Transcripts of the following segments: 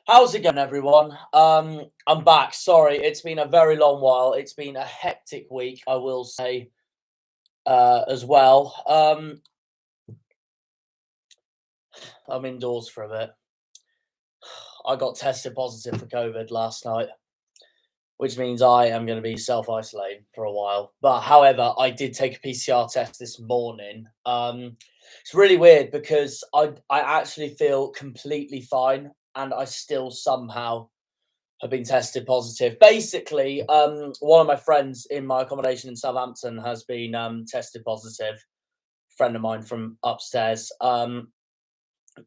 How's it going, everyone? I'm back. Sorry, it's been a very long while. It's been a hectic week, I will say, as well. I'm indoors for a bit. I got tested positive for COVID last night, which means I am going to be self-isolating for a while. But however, I did take a PCR test this morning. It's really weird because I actually feel completely fine, and I still somehow have been tested positive. Basically, one of my friends in my accommodation in Southampton has been tested positive. A friend of mine from upstairs. I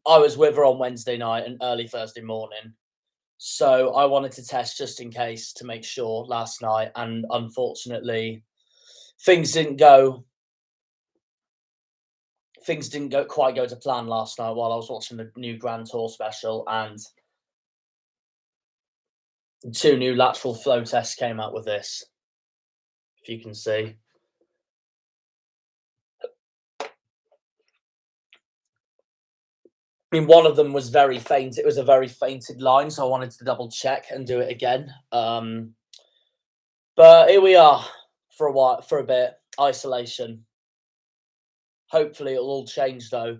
was with her on Wednesday night and early Thursday morning. So I wanted to test just in case to make sure last night. And unfortunately, things didn't go quite go to plan last night while I was watching the new Grand Tour special, and two new lateral flow tests came out with this. If you can see. I mean, one of them was very faint. It was a very fainted line, so I wanted to double check and do it again. But here we are for a while, for a bit. Isolation. Hopefully, it'll all change though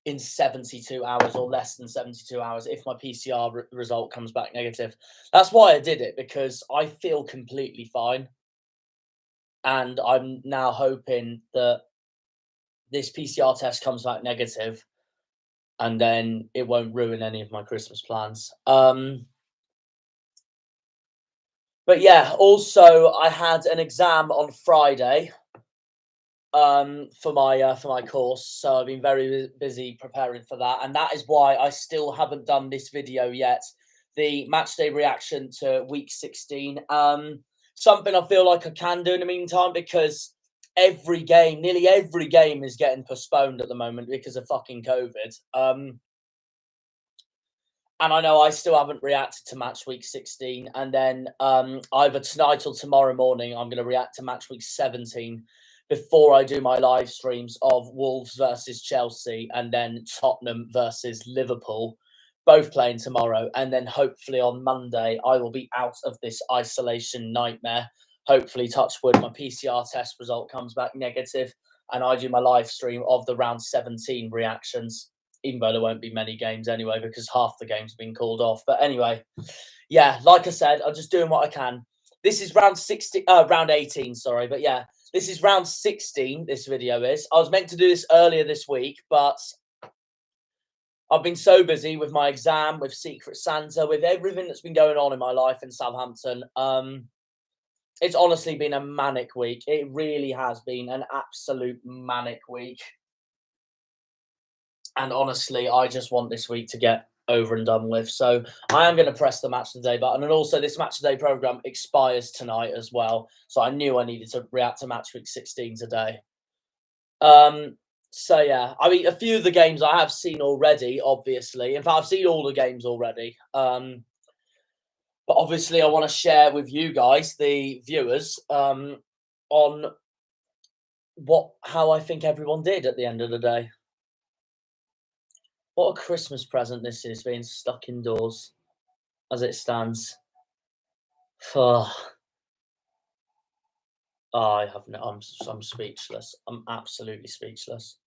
in 72 hours or less than 72 hours if my PCR result comes back negative. That's why I did it, because I feel completely fine, and I'm now hoping that this PCR test comes back negative, and then it won't ruin any of my Christmas plans. But yeah, also I had an exam on Friday for my course, so I've been very busy preparing for that, and that is why I still haven't done this video yet. The matchday reaction to week 16. Something I feel like I can do in the meantime, because nearly every game is getting postponed at the moment because of fucking COVID. And I know I still haven't reacted to match week 16. And then either tonight or tomorrow morning, I'm going to react to match week 17 before I do my live streams of Wolves versus Chelsea and then Tottenham versus Liverpool, both playing tomorrow. And then hopefully on Monday, I will be out of this isolation nightmare. Hopefully, touch wood, my PCR test result comes back negative and I do my live stream of the round 17 reactions, even though there won't be many games anyway, because half the games have been called off. But anyway, yeah, like I said, I'm just doing what I can. This is round 18, sorry. But yeah, this is round 16, this video is. I was meant to do this earlier this week, but I've been so busy with my exam, with Secret Santa, with everything that's been going on in my life in Southampton. It's honestly been a manic week. It really has been an absolute manic week. And honestly, I just want this week to get over and done with. So I am going to press the match of the day button. And also, this match of the day program expires tonight as well. So I knew I needed to react to match week 16 today. So yeah, I mean, a few of the games I have seen already, obviously. In fact, I've seen all the games already. But obviously, I want to share with you guys, the viewers, on how I think everyone did at the end of the day. What a Christmas present this is, being stuck indoors as it stands. Oh, I have no. I'm speechless. I'm absolutely speechless.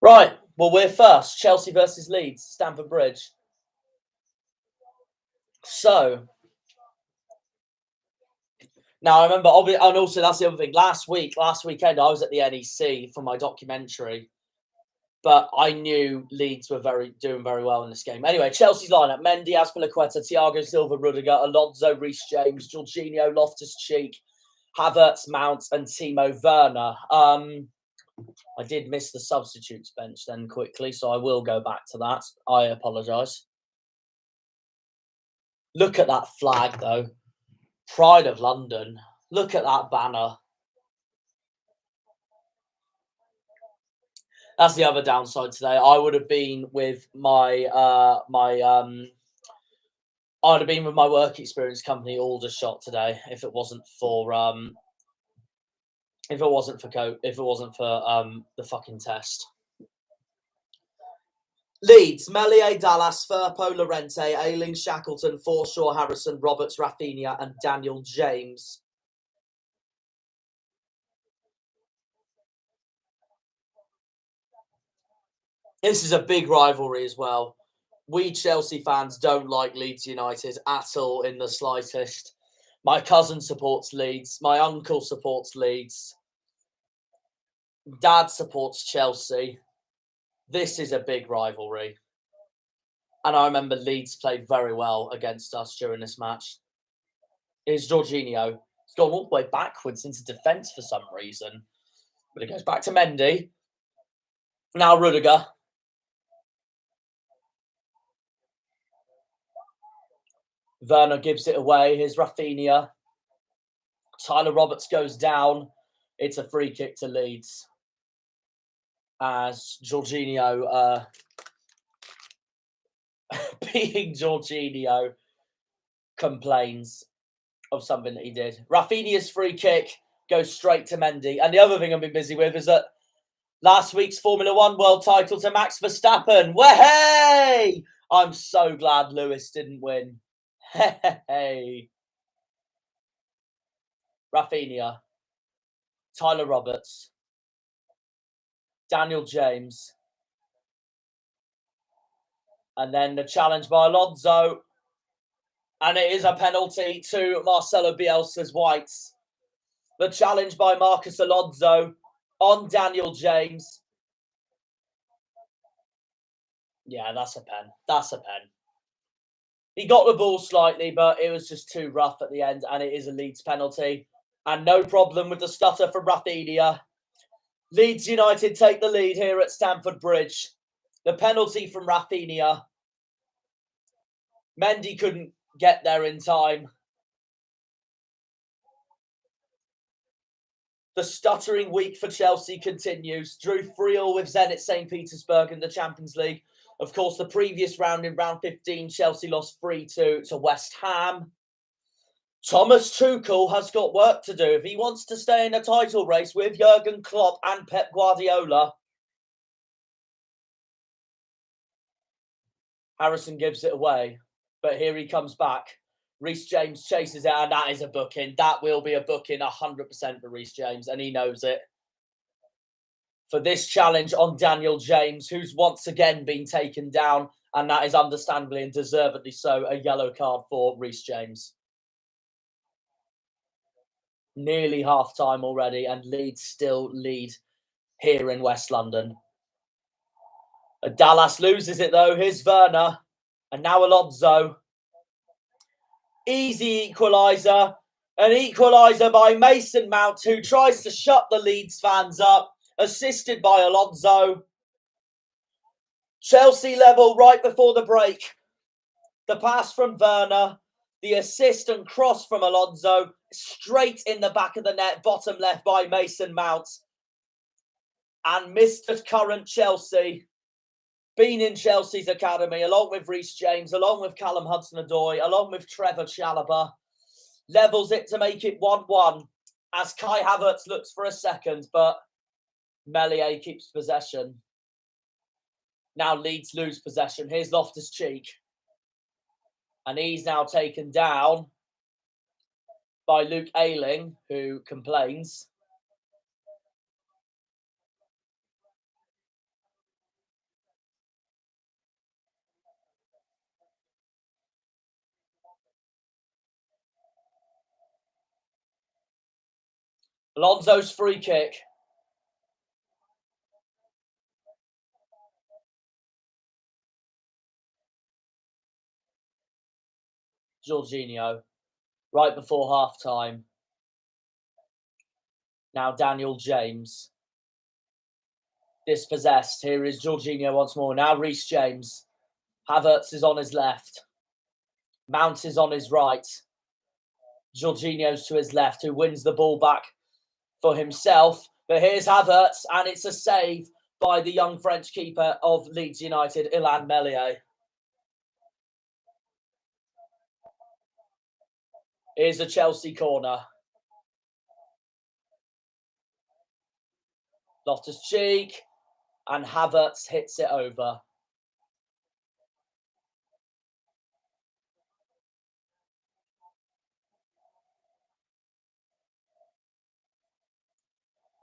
Right. Well, we're first. Chelsea versus Leeds, Stamford Bridge. So now I remember, obviously, and also that's the other thing. Last weekend, I was at the NEC for my documentary, but I knew Leeds were doing very well in this game. Anyway, Chelsea's lineup: Mendy, Azpilicueta, Thiago Silva, Rudiger, Alonso, Reece James, Jorginho, Loftus-Cheek, Havertz, Mount, and Timo Werner. I did miss the substitutes bench then quickly, so I will go back to that. I apologise. Look at that flag, though. Pride of London. Look at that banner. That's the other downside today. I would have been with my I'd have been with my work experience company Aldershot today if it wasn't for the fucking test. Leeds, Melier, Dallas, Firpo, Llorente, Ayling, Shackleton, Forshaw, Harrison, Roberts, Rafinha, and Daniel James. This is a big rivalry as well. We Chelsea fans don't like Leeds United at all in the slightest. My cousin supports Leeds. My uncle supports Leeds. Dad supports Chelsea. This is a big rivalry. And I remember Leeds played very well against us during this match. Here's Jorginho. He's gone all the way backwards into defence for some reason. But it goes back to Mendy. Now Rudiger. Werner gives it away. Here's Rafinha. Tyler Roberts goes down. It's a free kick to Leeds. As Jorginho, being Jorginho, complains of something that he did. Rafinha's free kick goes straight to Mendy. And the other thing I've been busy with is that last week's Formula One world title to Max Verstappen. Hey! I'm so glad Lewis didn't win. Hey! Rafinha. Tyler Roberts. Daniel James. And then the challenge by Alonso. And it is a penalty to Marcelo Bielsa's Whites. The challenge by Marcus Alonso on Daniel James. Yeah, that's a pen. That's a pen. He got the ball slightly, but it was just too rough at the end, and it is a Leeds penalty. And no problem with the stutter from Rafinha. Leeds United take the lead here at Stamford Bridge. The penalty from Rafinha. Mendy couldn't get there in time. The stuttering week for Chelsea continues. Drew 3-0 with Zenit St. Petersburg in the Champions League. Of course, the previous round in round 15, Chelsea lost 3-2 to West Ham. Thomas Tuchel has got work to do if he wants to stay in a title race with Jurgen Klopp and Pep Guardiola. Harrison gives it away, but here he comes back. Reece James chases it, and that is a booking. That will be a booking 100% for Reece James, and he knows it. For this challenge on Daniel James, who's once again been taken down, and that is understandably and deservedly so, a yellow card for Reece James. Nearly half-time already, and Leeds still lead here in West London. Dallas loses it, though. Here's Werner, and now Alonso. Easy equaliser. An equaliser by Mason Mount, who tries to shut the Leeds fans up, assisted by Alonso. Chelsea level right before the break. The pass from Werner, the assist and cross from Alonso, straight in the back of the net, bottom left by Mason Mount. And Mr. Current Chelsea, been in Chelsea's academy, along with Reece James, along with Callum Hudson-Odoi, along with Trevor Chalobah, levels it to make it 1-1 as Kai Havertz looks for a second, but Melier keeps possession. Now Leeds lose possession. Here's Loftus-Cheek. And he's now taken down by Luke Ayling, who complains. Alonso's free kick. Jorginho, right before half-time. Now Daniel James. Dispossessed. Here is Jorginho once more. Now Reece James. Havertz is on his left. Mount is on his right. Jorginho's to his left, who wins the ball back for himself. But here's Havertz, and it's a save by the young French keeper of Leeds United, Ilan Meslier. Here's a Chelsea corner. Loftus-Cheek, and Havertz hits it over.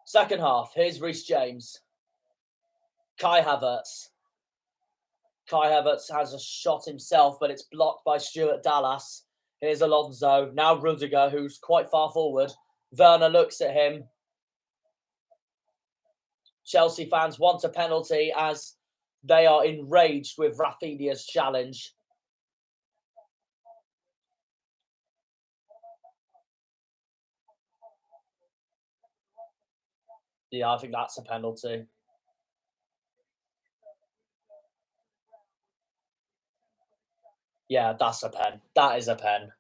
Second half, here's Reece James. Kai Havertz. Kai Havertz has a shot himself, but it's blocked by Stuart Dallas. Here's Alonso. Now Rudiger, who's quite far forward. Werner looks at him. Chelsea fans want a penalty as they are enraged with Rafinha's challenge. Yeah, I think that's a penalty. Yeah, that's a pen. That is a pen.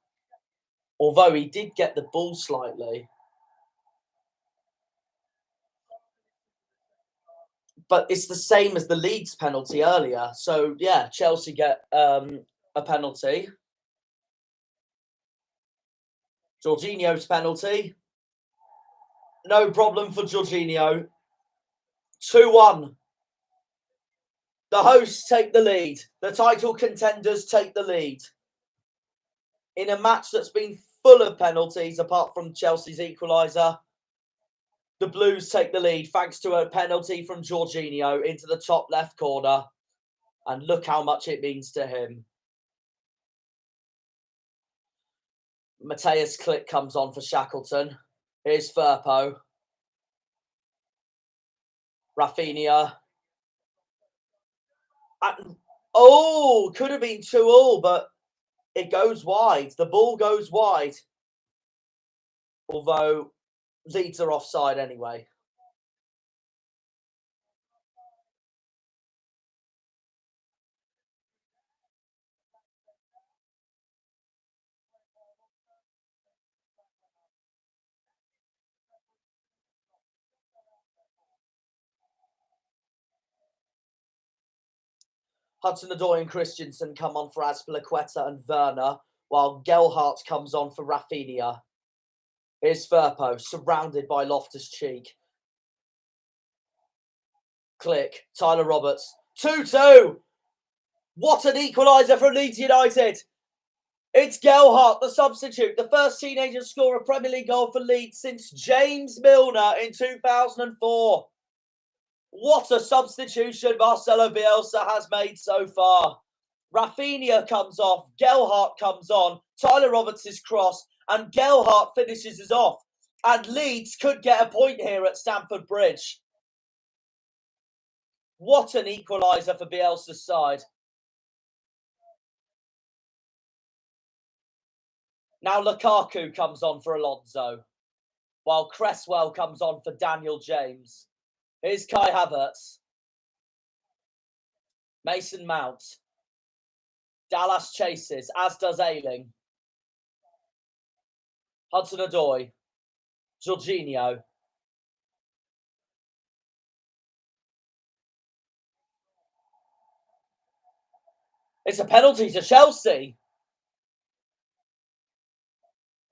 Although he did get the ball slightly. But it's the same as the Leeds penalty earlier. So, yeah, Chelsea get a penalty. Jorginho's penalty. No problem for Jorginho. 2-1. The hosts take the lead. The title contenders take the lead. In a match that's been full of penalties, apart from Chelsea's equaliser, the Blues take the lead thanks to a penalty from Jorginho into the top left corner. And look how much it means to him. Mateus Click comes on for Shackleton. Here's Firpo. Rafinha. Oh, could have been 2-2, but it goes wide. The ball goes wide. Although Leeds are offside anyway. Hudson-Odoi and Christensen come on for Azpilicueta and Werner, while Gelhardt comes on for Rafinha. Here's Firpo, surrounded by Loftus-Cheek. Click, Tyler Roberts. 2-2! What an equaliser from Leeds United! It's Gelhardt, the substitute, the first teenager to score a Premier League goal for Leeds since James Milner in 2004. What a substitution Marcelo Bielsa has made so far. Rafinha comes off, Gelhardt comes on, Tyler Roberts' cross, and Gelhardt finishes us off. And Leeds could get a point here at Stamford Bridge. What an equaliser for Bielsa's side. Now Lukaku comes on for Alonso, while Cresswell comes on for Daniel James. Here's Kai Havertz. Mason Mount. Dallas chases, as does Ayling. Hudson-Odoi. Jorginho. It's a penalty to Chelsea.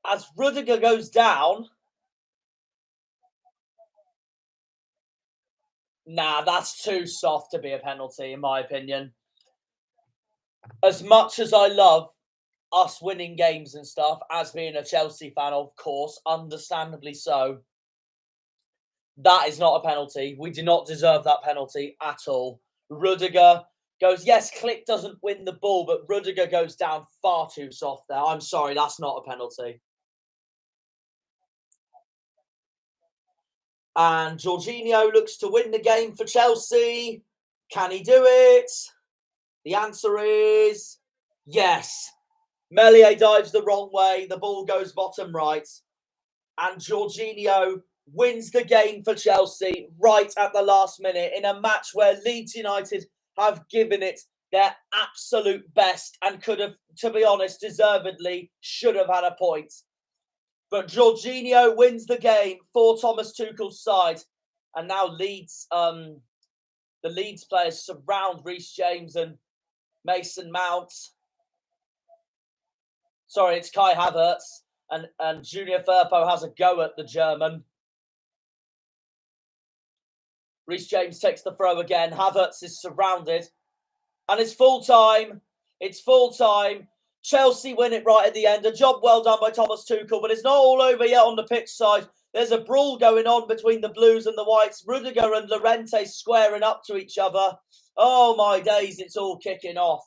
As Rudiger goes down. Nah, that's too soft to be a penalty, in my opinion. As much as I love us winning games and stuff, as being a Chelsea fan, of course, understandably so, that is not a penalty. We do not deserve that penalty at all. Rudiger goes, yes, Click doesn't win the ball, but Rudiger goes down far too soft there. I'm sorry, that's not a penalty. And Jorginho looks to win the game for Chelsea. Can he do it? The answer is yes. Meslier dives the wrong way. The ball goes bottom right. And Jorginho wins the game for Chelsea right at the last minute in a match where Leeds United have given it their absolute best and could have, to be honest, deservedly should have had a point. But Jorginho wins the game for Thomas Tuchel's side. And now Leeds The Leeds players surround Reece James and Mason Mount. Sorry, it's Kai Havertz. And Junior Firpo has a go at the German. Reece James takes the throw again. Havertz is surrounded. And it's full time. It's full time. Chelsea win it right at the end. A job well done by Thomas Tuchel, but it's not all over yet on the pitch side. There's a brawl going on between the Blues and the Whites. Rudiger and Llorente squaring up to each other. Oh my days, it's all kicking off.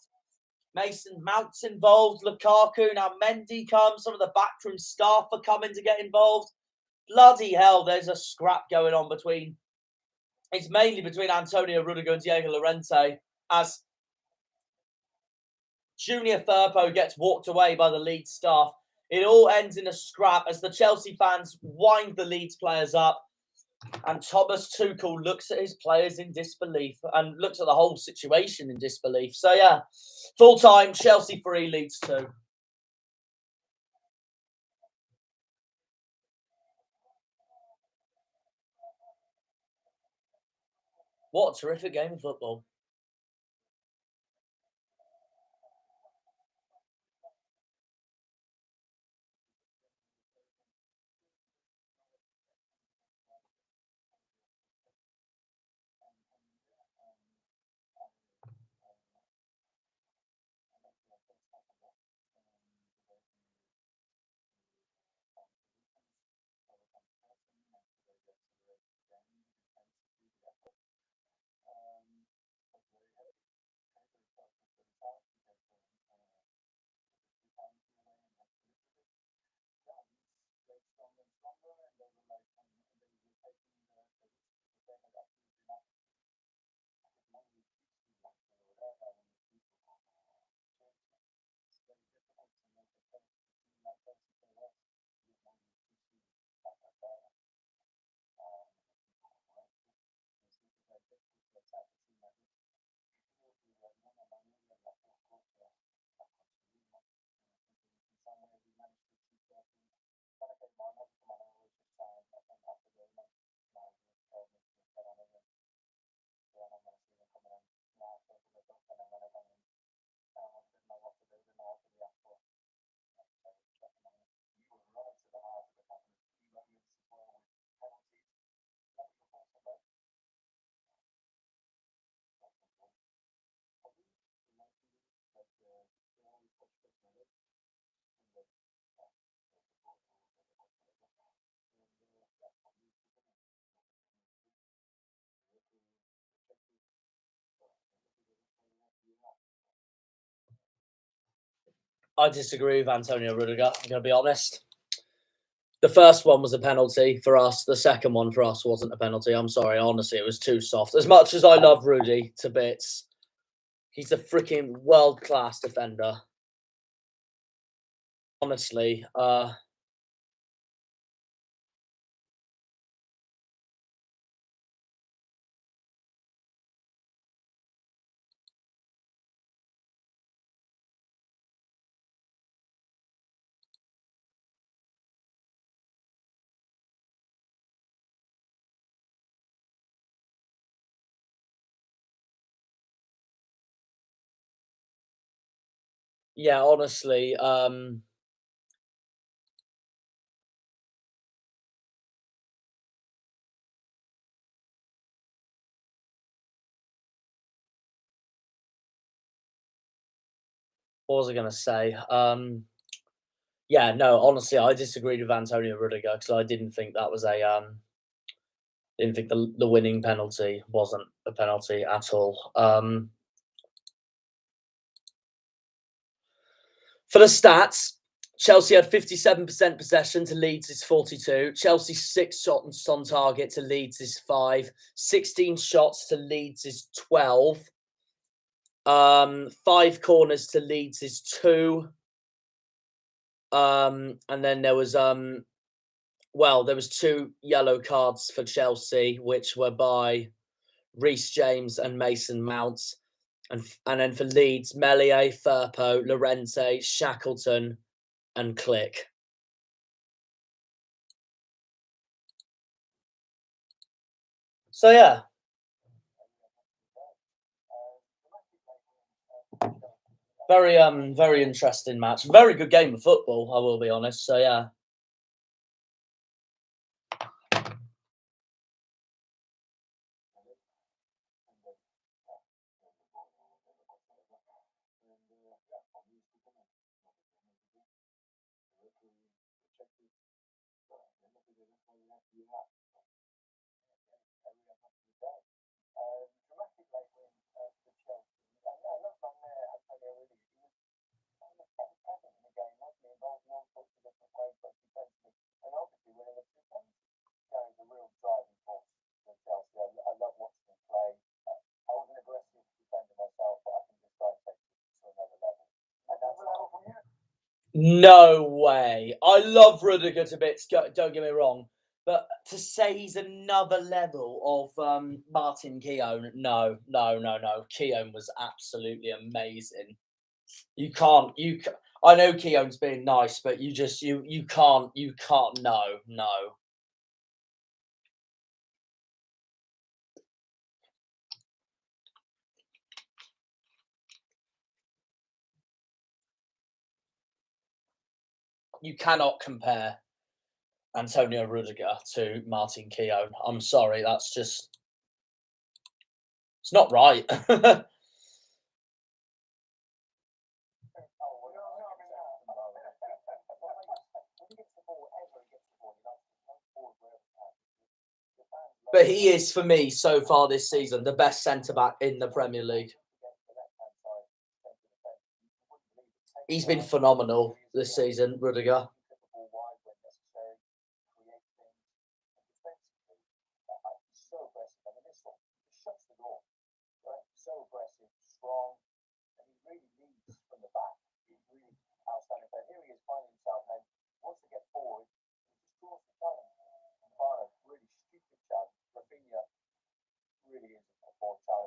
Mason Mount's involved. Lukaku, now Mendy comes. Some of the backroom staff are coming to get involved. Bloody hell, there's a scrap going on between. It's mainly between Antonio Rudiger and Diego Llorente as Junior Firpo gets walked away by the Leeds staff. It all ends in a scrap as the Chelsea fans wind the Leeds players up. And Thomas Tuchel looks at his players in disbelief and looks at the whole situation in disbelief. So, yeah, full-time, Chelsea 3, Leeds 2. What a terrific game of football. I disagree with Antonio Rudiger, I'm going to be honest. The first one was a penalty for us. The second one for us wasn't a penalty. I'm sorry. Honestly, it was too soft. As much as I love Rudy to bits, he's a freaking world-class defender. Honestly, yeah, honestly, what was I going to say? Yeah, no, honestly, I disagreed with Antonio Rudiger because I didn't think that was a didn't think the winning penalty wasn't a penalty at all. For the stats, Chelsea had 57% possession to Leeds' 42. Chelsea 6 shots on target to Leeds' 5. 16 shots to Leeds' 12. 5 corners to Leeds' 2. And then there was there was 2 yellow cards for Chelsea, which were by Reece James and Mason Mount. And then for Leeds, Meslier, Firpo, Llorente, Shackleton, and Click. So yeah, Very interesting match. Very good game of football, I will be honest. So yeah. No way. I love Rudiger to bits. Don't get me wrong, but to say he's another level of Martin Keown, no. Keown was absolutely amazing. You can't. I know Keown's being nice, but you can't. You can't. No. You cannot compare Antonio Rudiger to Martin Keown. I'm sorry, that's just it's not right. But he is, for me, so far this season, the best centre back in the Premier League. He's been phenomenal this season, Rudiger.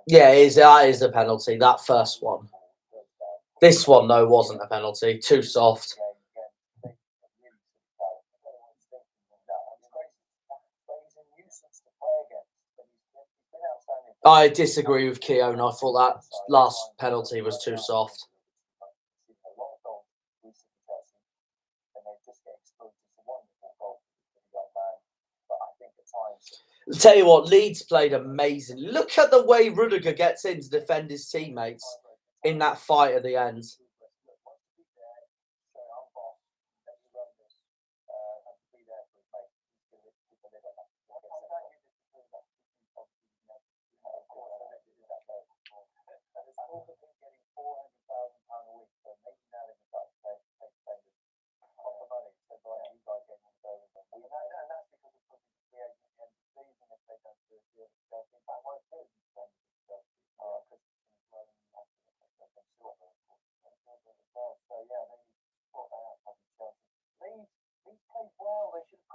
Yeah, that is a penalty, that first one. This one, though, wasn't a penalty. Too soft. I disagree with Keown. I thought that last penalty was too soft. I'll tell you what, Leeds played amazing. Look at the way Rudiger gets in to defend his teammates in that fight at the end.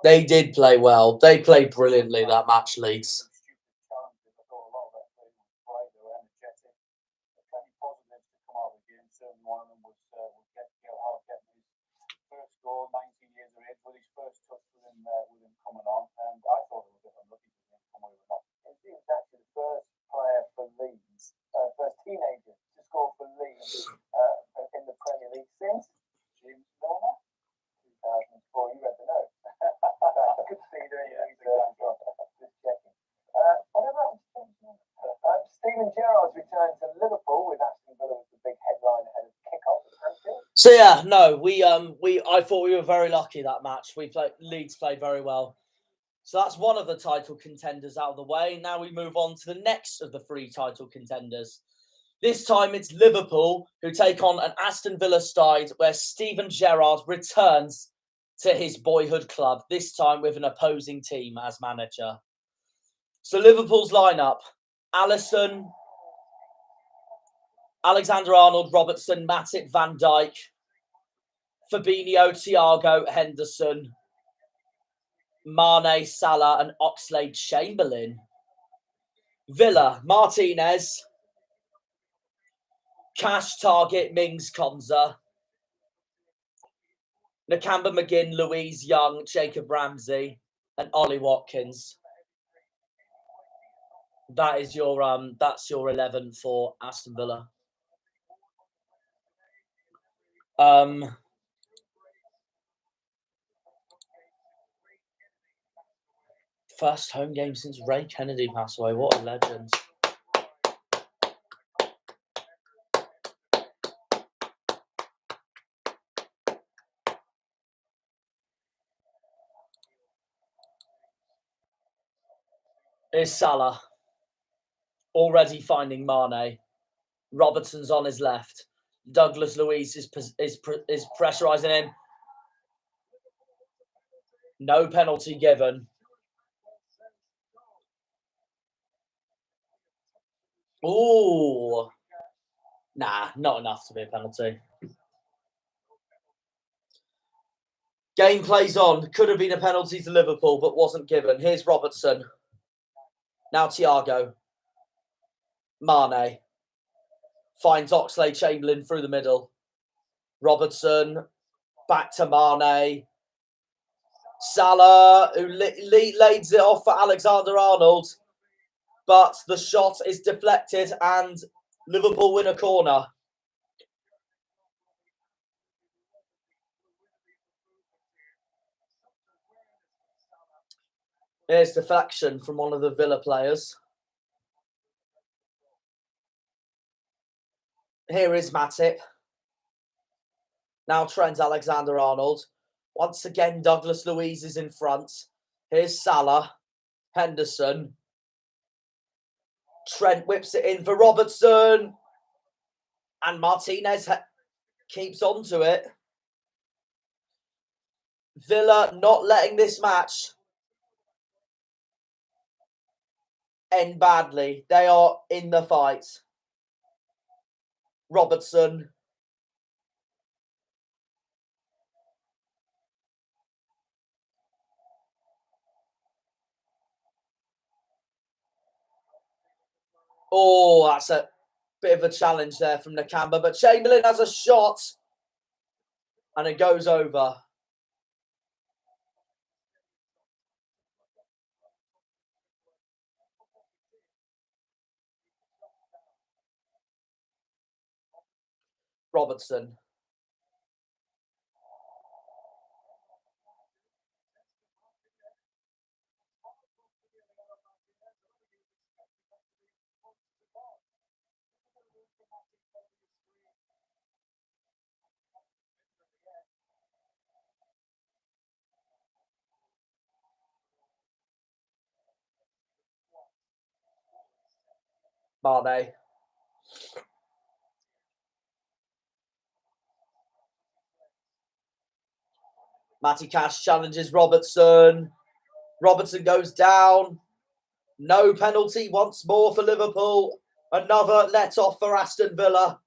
They did play well. They played brilliantly that match, Leeds. So yeah, no, I thought we were very lucky that match. Leeds played very well. So that's one of the title contenders out of the way. Now we move on to the next of the three title contenders. This time it's Liverpool who take on an Aston Villa side where Steven Gerrard returns to his boyhood club, this time with an opposing team as manager. So Liverpool's lineup: Alisson, Alexander-Arnold, Robertson, Matip, Van Dijk, Fabinho, Thiago, Henderson, Mane, Salah and Oxlade-Chamberlain. Villa: Martinez, Cash, Target, Mings, Konza, Nakamba, McGinn, Louise, Young, Jacob Ramsey and Ollie Watkins. That is your that's your 11 for Aston Villa. First home game since Ray Kennedy passed away. What a legend. Here's Salah. Already finding Mane. Robertson's on his left. Douglas Luiz is pressurising in. No penalty given. Ooh. Nah, not enough to be a penalty. Game plays on. Could have been a penalty to Liverpool, but wasn't given. Here's Robertson. Now Thiago. Mane. Finds Oxlade-Chamberlain through the middle. Robertson. Back to Mane. Salah, who lays it off for Alexander-Arnold. But the shot is deflected and Liverpool win a corner. Here's deflection from one of the Villa players. Here is Matip. Now Trent Alexander-Arnold. Once again, Douglas Luiz is in front. Here's Salah. Henderson. Trent whips it in for Robertson. And Martinez keeps on to it. Villa not letting this match end badly. They are in the fight. Robertson. Oh, that's a bit of a challenge there from Nakamba. But Chamberlain has a shot. And it goes over. Robertson. Mane. Matty Cash challenges Robertson. Robertson goes down. No penalty once more for Liverpool. Another let off for Aston Villa.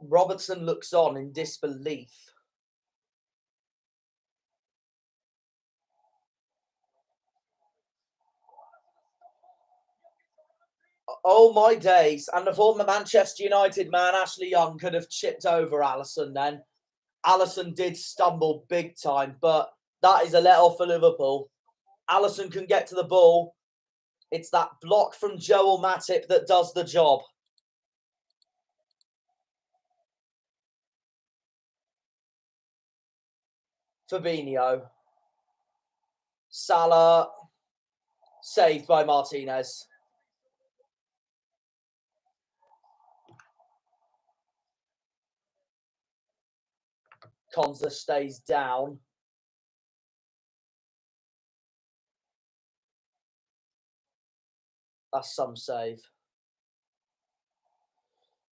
Robertson looks on in disbelief. Oh my days. And the former Manchester United man, Ashley Young, could have chipped over Alisson then. Alisson did stumble big time, but that is a let-off for Liverpool. Alisson can get to the ball. It's that block from Joel Matip that does the job. Fabinho. Salah. Saved by Martinez. Konza stays down. That's some save.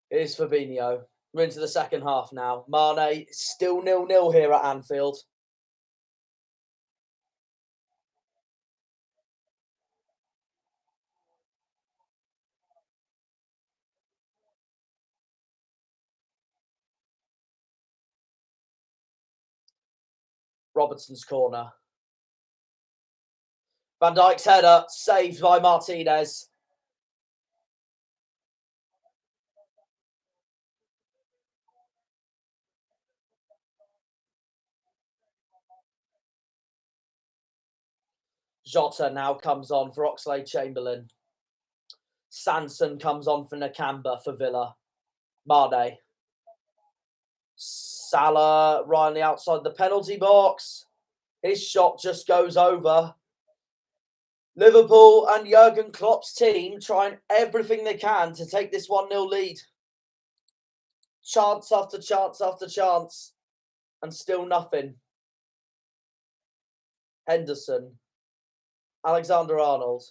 Here's Fabinho. We're into the second half now. Mane still 0-0 here at Anfield. Robertson's corner. Van Dijk's header, saved by Martinez. Jota now comes on for Oxlade-Chamberlain. Sanson comes on for Nakamba for Villa. Mane. Salah right on the outside the penalty box. His shot just goes over. Liverpool and Jurgen Klopp's team trying everything they can to take this 1-0 lead. Chance after chance after chance. And still nothing. Henderson. Alexander-Arnold.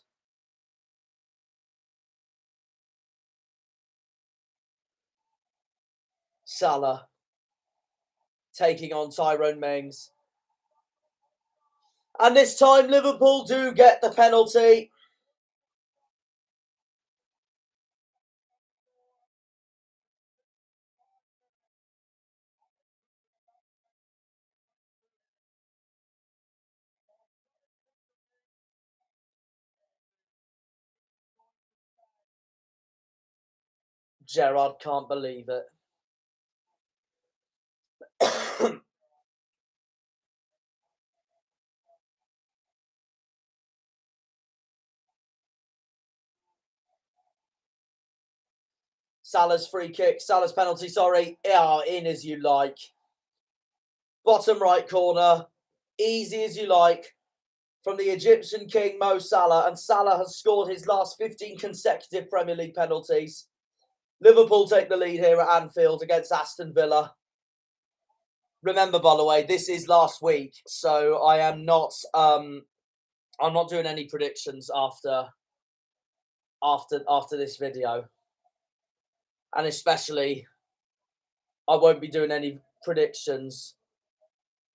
Salah. Taking on Tyrone Mings. And this time Liverpool do get the penalty. Gerrard can't believe it. Salah's free kick. Salah's penalty, sorry. Yeah, in as you like. Bottom right corner. Easy as you like. From the Egyptian king, Mo Salah. And Salah has scored his last 15 consecutive Premier League penalties. Liverpool take the lead here at Anfield against Aston Villa. Remember, by the way, this is last week, so I am not I'm not doing any predictions after this video. And especially I won't be doing any predictions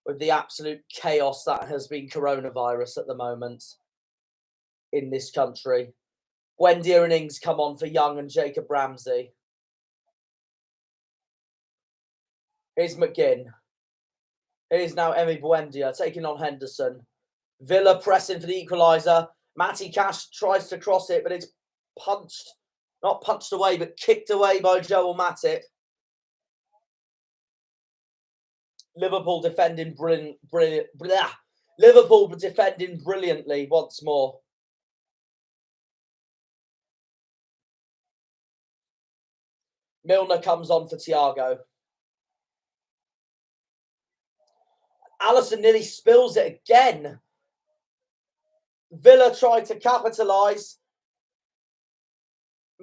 with the absolute chaos that has been coronavirus at the moment in this country. Buendia and Ings come on for Young and Jacob Ramsey. Here's McGinn. Here's now Emi Buendia taking on Henderson. Villa pressing for the equaliser. Matty Cash tries to cross it, but it's not punched away, but kicked away by Joel Matip. Liverpool defending Liverpool defending brilliantly once more. Milner comes on for Thiago. Alisson nearly spills it again. Villa tried to capitalise.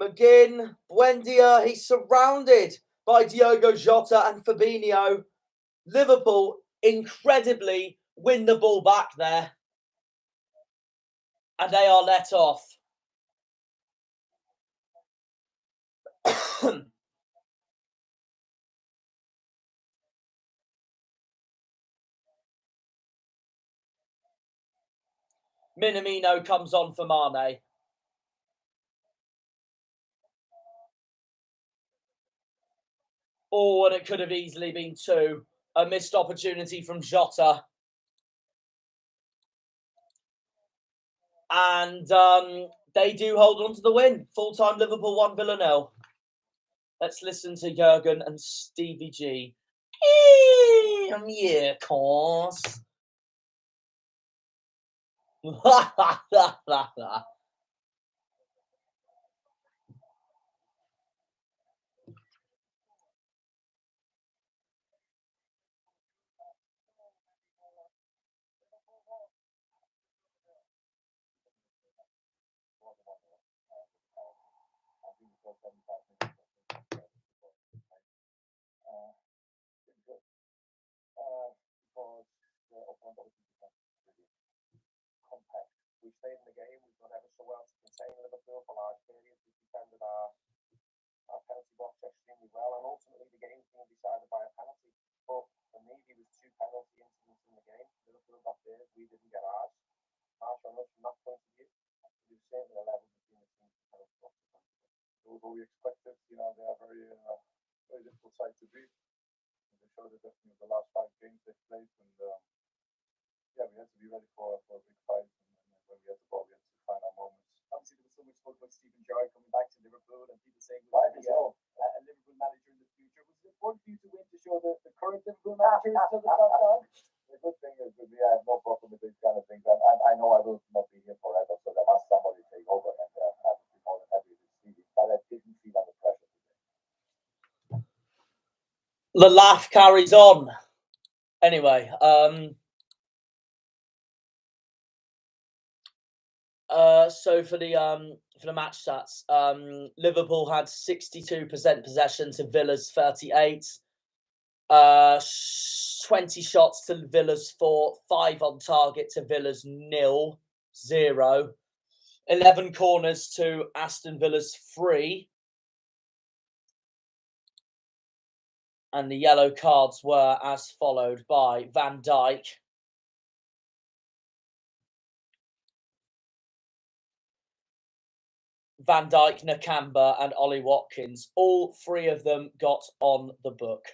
McGinn, Buendia, he's surrounded by Diogo Jota and Fabinho. Liverpool incredibly win the ball back there. And they are let off. Minamino comes on for Mane. Oh, and it could have easily been 2. A missed opportunity from Jota. And they do hold on to the win. Full-time Liverpool 1, Villa 0. Let's listen to Jurgen and Stevie G. Yeah, of course. We stayed in the game. We've done ever so well to contain Liverpool for large periods. We defended our penalty box extremely well, and ultimately the game's been decided by a penalty. But for me, there was 2 penalty incidents in the game. Liverpool got theirs, we didn't get ours. Harsh on us from that point of view. There's certainly a level between the teams. Although we expected, they are very difficult side to beat. They showed it definitely the last 5 games they've played, and we had to be ready for a big fight. When we had the ball, we had to find our moments. Obviously, there was so much talk about Stephen Gerrard coming back to Liverpool, and people saying we might be a Liverpool manager in the future. Was it important for you to win to show the current Liverpool manager to the top dog? The good thing is with me, I have no problem with these kind of things. I know I will not The laugh carries on. Anyway, so for the match stats, Liverpool had 62% possession to Villa's 38. 20 shots to Villa's 4, 5 on target to Villa's 0. 11 corners to Aston Villa's 3. And the yellow cards were as followed by Van Dijk, Nakamba, and Ollie Watkins. All 3 of them got on the book.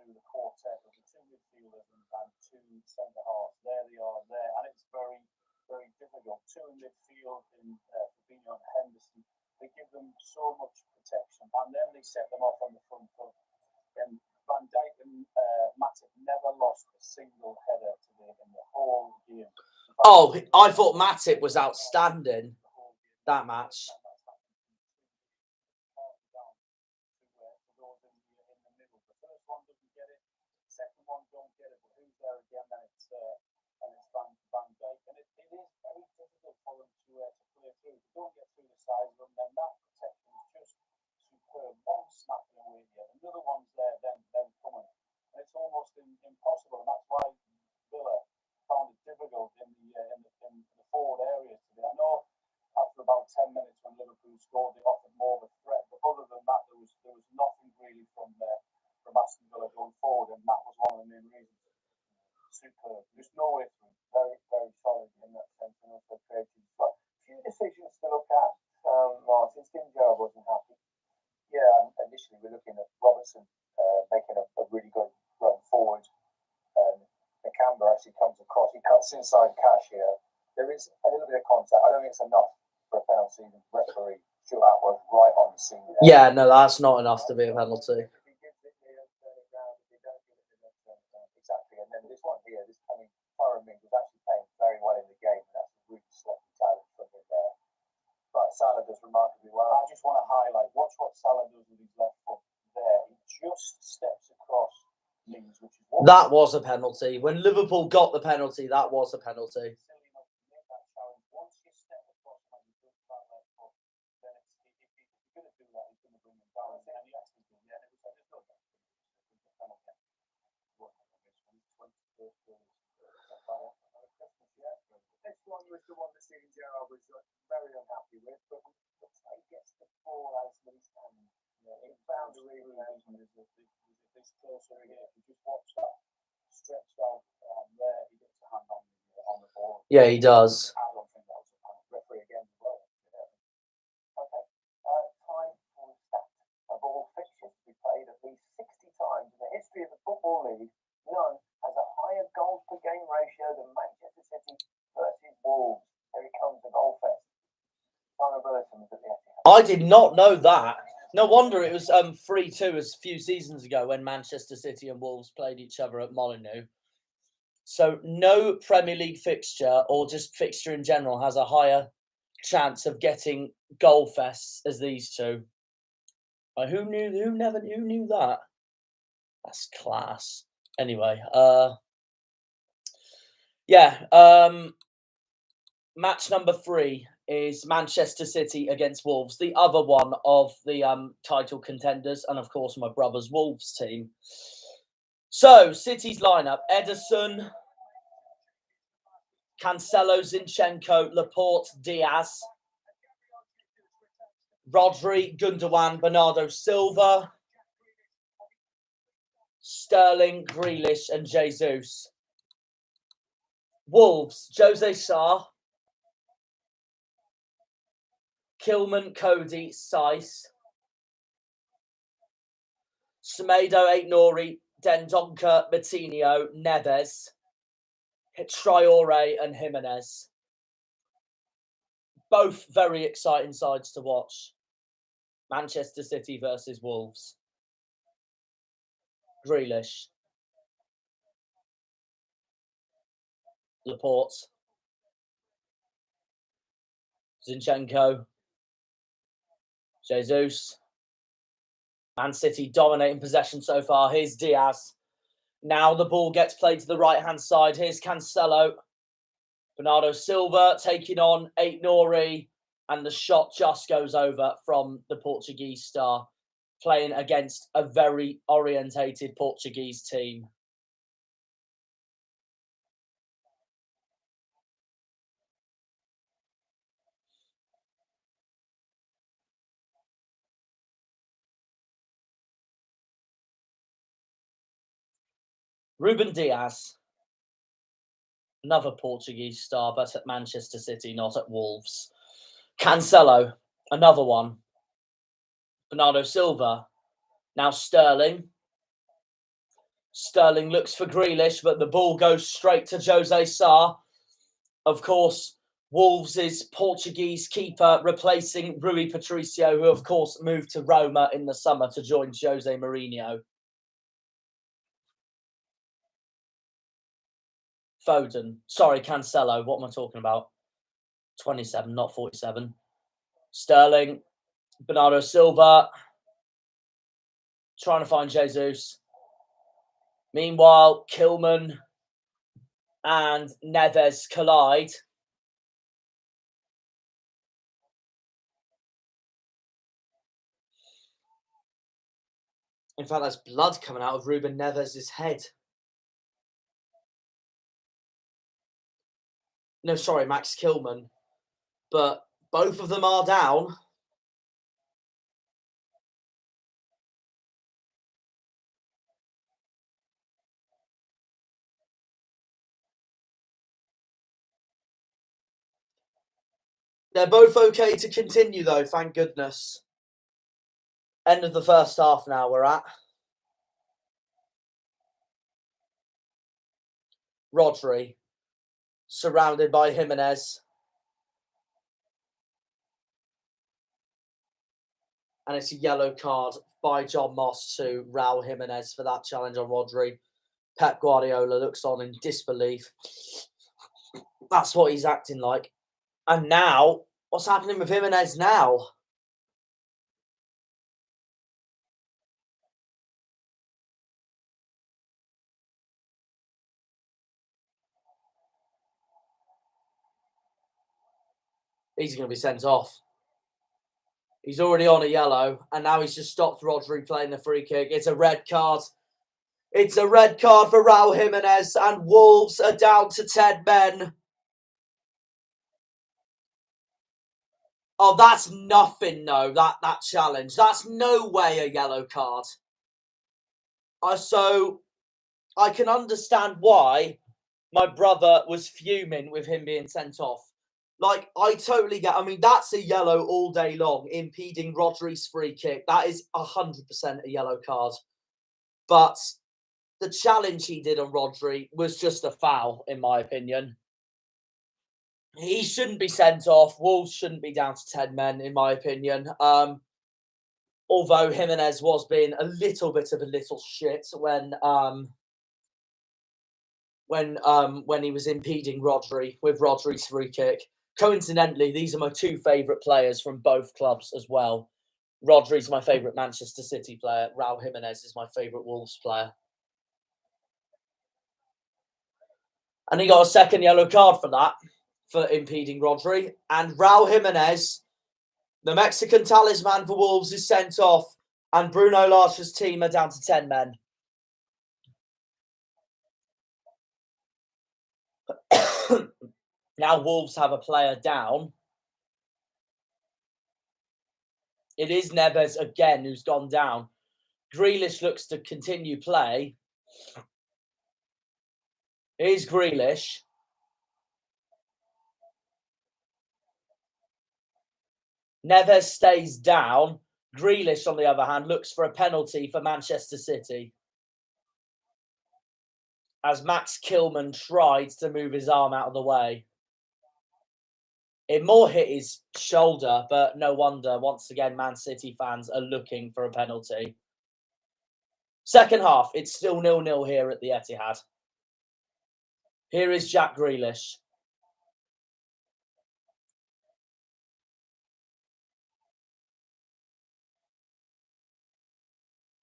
The quartet of the 2 midfielders and 2 centre halves. There they are there, and it's very, very difficult. 2 in midfield in Fabinho and Henderson. They give them so much protection, and then they set them off on the front foot. And Van Dijk and Matip never lost a single header today in the whole game. Oh, I thought Matip was outstanding that match. Second one don't get it, but who's there again? And it's Van Dijk, and it is very difficult for them to play through. If they don't get through the sides of them, then that protection is just superb. One snapping away here, another one's there, then coming, and it's almost impossible. And that's why Villa found it difficult in the forward areas today. I know after about 10 minutes when Liverpool scored, they offered more of a threat, but other than that, there was nothing really from Aston Villa going forward, and that was one of the main reasons. Superb. There's no way through. Very, very solid in that sense, and also creative. But a few decisions to look at. Martin, Steve Gerrard wasn't happy. Yeah, initially we're looking at Robertson making a really good run forward. The camber actually comes across. He cuts inside Cash here. There is a little bit of contact. I don't think it's enough for a penalty. The referee shootout was right on the scene there. Yeah, no, that's not enough to be a penalty. Exactly, and then this one here, Byron Mings was actually playing very well in the game, and that's a really sloppy talent from him there. But Salah does remarkably well. I just want to highlight, watch what Salah does with his left foot there. He just steps across Mings, which is that was a penalty. When Liverpool got the penalty, that was a penalty. Once you step across and you do that left foot, then if you're going to do that, he's going to bring him down. And he actually did, yeah. There's no penalty. This one was the one that Steven Gerrard was very unhappy with, but looks like he gets the ball out of his hand. He found a really this closer here. If you just watch that stretched out there, he gets a hand on the ball. Yeah, he does. I don't think that was a penalty. Referee again as well. Okay. Time for stats. Of all fixtures to be played at least 60 times in the history of the Football League, none has a higher goals per game ratio than Manchester City versus Wolves. Here it comes, the goal fest. I did not know that. No wonder it was 3-2 a few seasons ago when Manchester City and Wolves played each other at Molineux. So no Premier League fixture or just fixture in general has a higher chance of getting goal fests as these two. Who knew that? That's class. Anyway, match number 3 is Manchester City against Wolves, the other one of the title contenders, and of course my brother's Wolves team. So City's lineup: Ederson, Cancelo, Zinchenko, Laporte, Diaz, Rodri, Gundogan, Bernardo Silva, Sterling, Grealish, and Jesus. Wolves: Jose Sarr, Kilman, Cody, Saiss, Semedo, Aït-Nouri, Dendoncker, Matinho, Neves, Traore and Jimenez. Both very exciting sides to watch. Manchester City versus Wolves. Grealish. Laporte. Zinchenko. Jesus. Man City dominating possession so far. Here's Diaz. Now the ball gets played to the right-hand side. Here's Cancelo. Bernardo Silva taking on Aït-Nouri. And the shot just goes over from the Portuguese star, playing against a very orientated Portuguese team. Ruben Diaz, another Portuguese star, but at Manchester City, not at Wolves. Cancelo, another one. Bernardo Silva. Now Sterling. Sterling looks for Grealish, but the ball goes straight to Jose Sá. Of course, Wolves' Portuguese keeper replacing Rui Patricio, who of course moved to Roma in the summer to join Jose Mourinho. Foden. Sorry, Cancelo. What am I talking about? 27, not 47. Sterling. Bernardo Silva. Trying to find Jesus. Meanwhile, Kilman and Neves collide. In fact, there's blood coming out of Ruben Neves' head. No, sorry, Max Kilman. But both of them are down. They're both okay to continue, though, thank goodness. End of the first half now we're at. Rodri, surrounded by Jimenez. And it's a yellow card by John Moss to Raul Jimenez for that challenge on Rodri. Pep Guardiola looks on in disbelief. That's what he's acting like. And now, what's happening with Jimenez now? He's going to be sent off. He's already on a yellow, and now he's just stopped Rodri playing the free kick. It's a red card. It's a red card for Raul Jimenez, and Wolves are down to 10 men. Oh, that's nothing, no, that challenge. That's no way a yellow card. So, I can understand why my brother was fuming with him being sent off. Like, I totally get, I mean, that's a yellow all day long, impeding Rodri's free kick. That is 100% a yellow card. But the challenge he did on Rodri was just a foul, in my opinion. He shouldn't be sent off. Wolves shouldn't be down to 10 men, in my opinion. Although Jimenez was being a little bit of a little shit when he was impeding Rodri with Rodri's free kick. Coincidentally, these are my two favourite players from both clubs as well. Rodri's my favourite Manchester City player. Raul Jimenez is my favourite Wolves player. And he got a second yellow card for that, for impeding Rodri. And Raul Jimenez, the Mexican talisman for Wolves, is sent off. And Bruno Lage's team are down to 10 men. Now Wolves have a player down. It is Neves again who's gone down. Grealish looks to continue play. Here's Grealish. Neves stays down. Grealish, on the other hand, looks for a penalty for Manchester City. as Max Kilman tried to move his arm out of the way. It more hit his shoulder, but no wonder, once again, Man City fans are looking for a penalty. Second half, it's still 0-0 here at the Etihad. Here is Jack Grealish.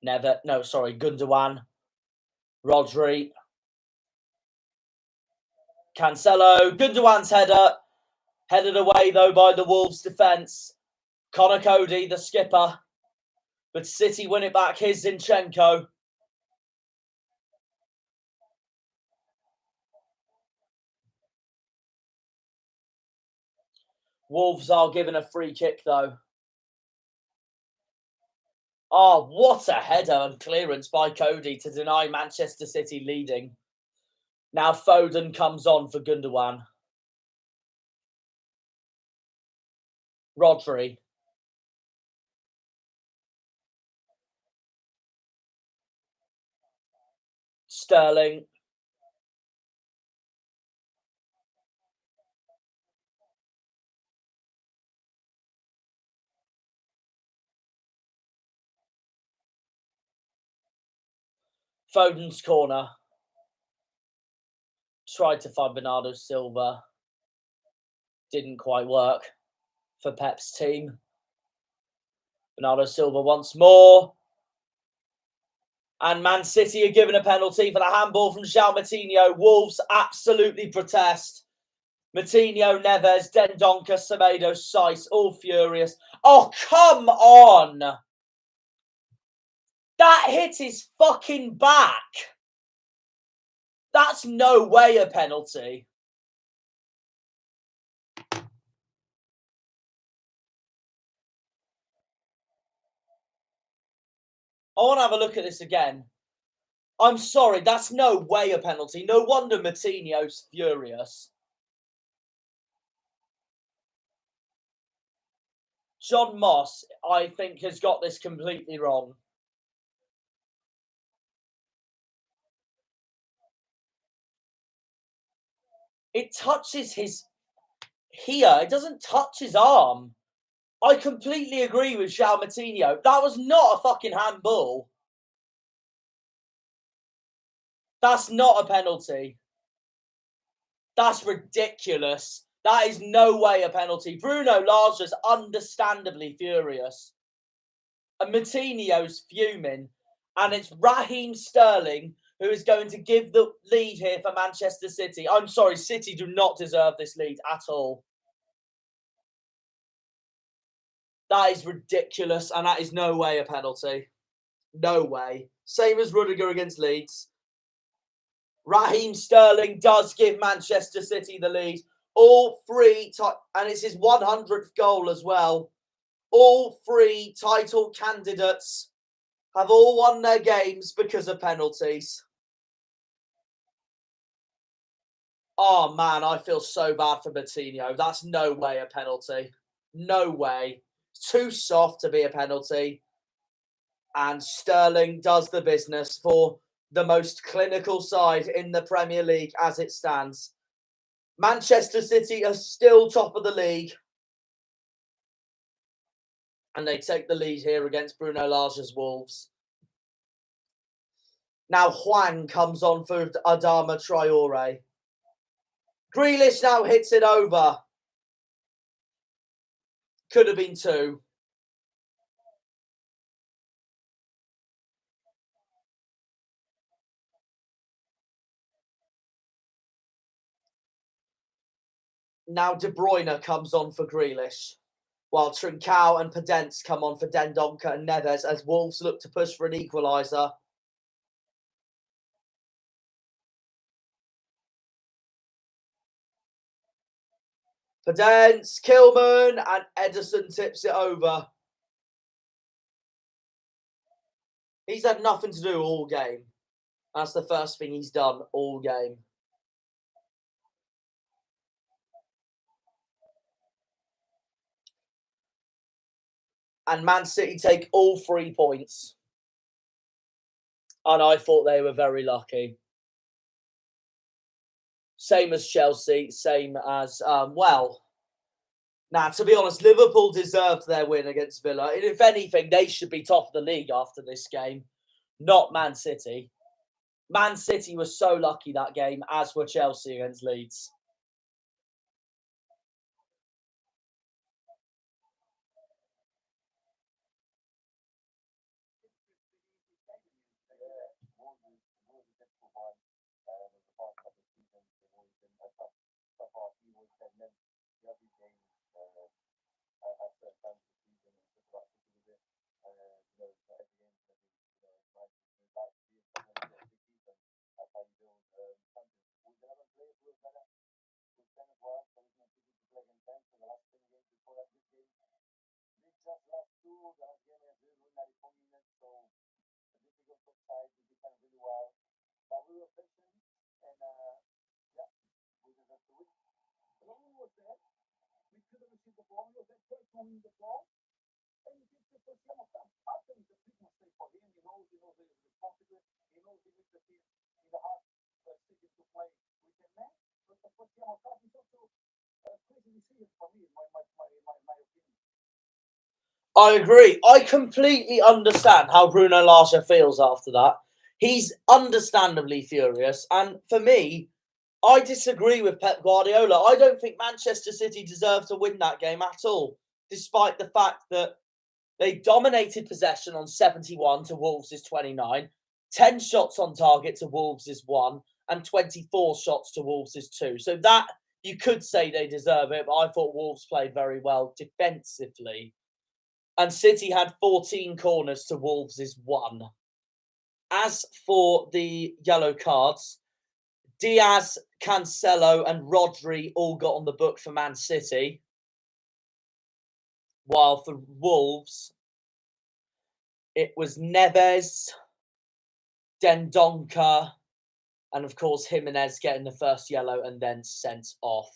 Gundogan. Rodri. Cancelo. Gundogan's header. Headed away, though, by the Wolves' defence. Connor Cody, the skipper. But City win it back. Here's Zinchenko. Wolves are given a free kick, though. Oh, what a header and clearance by Cody to deny Manchester City leading. Now Foden comes on for Gundogan. Rodri. Sterling. Foden's corner. Tried to find Bernardo Silva. Didn't quite work for Pep's team. Bernardo Silva once more. And Man City are given a penalty for the handball from João Moutinho. Wolves absolutely protest. Moutinho, Neves, Dendoncker, Semedo, Saiss, all furious. Oh, come on! That hit his fucking back. That's no way a penalty. I want to have a look at this again. I'm sorry, that's no way a penalty. No wonder Moutinho's furious. John Moss, I think, has got this completely wrong. It touches his here. It doesn't touch his arm. I completely agree with João Moutinho. That was not a fucking handball. That's not a penalty. That's ridiculous. That is no way a penalty. Bruno Lage is understandably furious. And Moutinho's fuming. And it's Raheem Sterling who is going to give the lead here for Manchester City. I'm sorry, City do not deserve this lead at all. That is ridiculous, and that is no way a penalty. No way. Same as Rudiger against Leeds. Raheem Sterling does give Manchester City the lead. All three, and it's his 100th goal as well. All three title candidates have all won their games because of penalties. Oh, man, I feel so bad for Moutinho. That's no way a penalty. No way. Too soft to be a penalty. And Sterling does the business for the most clinical side in the Premier League as it stands. Manchester City are still top of the league. And they take the lead here against Bruno Lage's Wolves. Now Hwang comes on for Adama Traore. Grealish now hits it over. Could have been two. Now De Bruyne comes on for Grealish, while Trincao and Podence come on for Dendoncker and Neves as Wolves look to push for an equaliser. Podence, Kilman, and Ederson tips it over. He's had nothing to do all game. That's the first thing he's done all game. And Man City take all 3 points. And I thought they were very lucky. Same as Chelsea, same as, Now, to be honest, Liverpool deserved their win against Villa. And if anything, they should be top of the league after this game, not Man City. Man City was so lucky that game, as were Chelsea against Leeds. I agree. I completely understand how Bruno Lage feels after that. He's understandably furious. And for me, I disagree with Pep Guardiola. I don't think Manchester City deserved to win that game at all, despite the fact that they dominated possession on 71 to Wolves' 29, 10 shots on target to Wolves' 1, and 24 shots to Wolves' 2. So that, you could say they deserve it, but I thought Wolves played very well defensively. And City had 14 corners to Wolves' 1. As for the yellow cards, Diaz, Cancelo, and Rodri all got on the book for Man City. While for Wolves, it was Neves, Dendoncker, and of course Jimenez getting the first yellow and then sent off.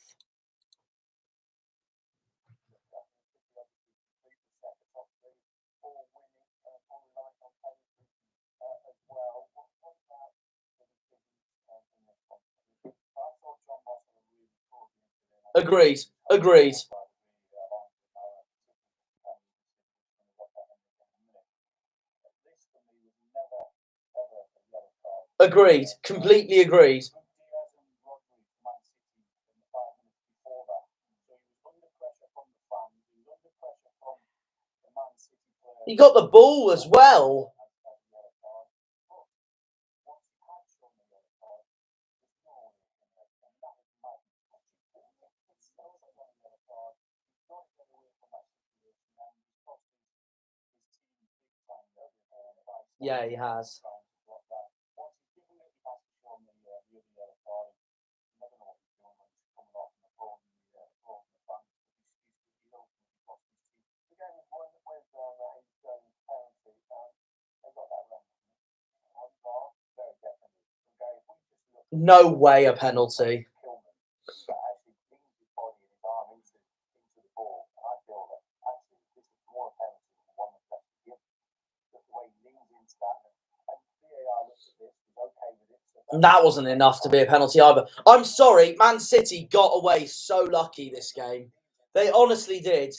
Agreed. Agreed. Agreed. Completely agreed. He got the ball as well. Yeah, he has. No way a penalty. That wasn't enough to be a penalty either. I'm sorry, Man City got away so lucky this game. They honestly did.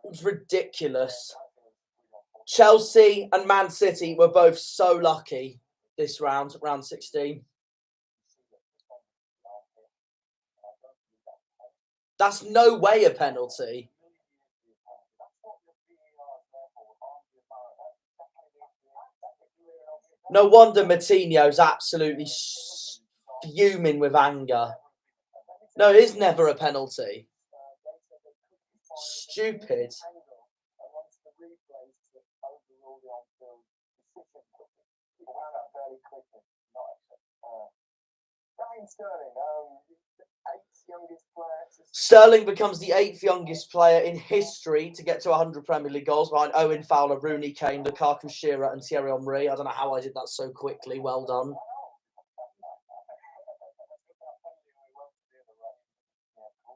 It was ridiculous. Chelsea and Man City were both so lucky this round 16. That's no way a penalty. No wonder Moutinho's absolutely fuming with anger. No, it is never a penalty. Stupid. Sterling becomes the 8th youngest player in history to get to 100 Premier League goals behind Owen Fowler, Rooney, Kane, Lukaku, Shearer and Thierry Henry. I don't know how I did that so quickly. Well done.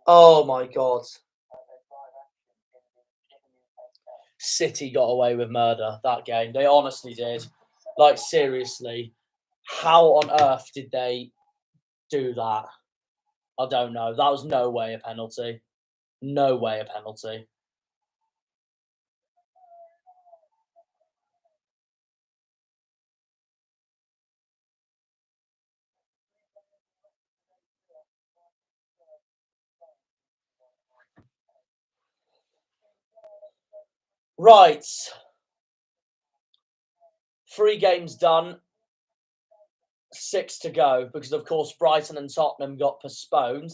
Oh my God. City got away with murder that game. They honestly did. Like, seriously. How on earth did they do that? I don't know. That was no way a penalty. No way a penalty. Right. 3 games done. 6 to go because, of course, Brighton and Tottenham got postponed.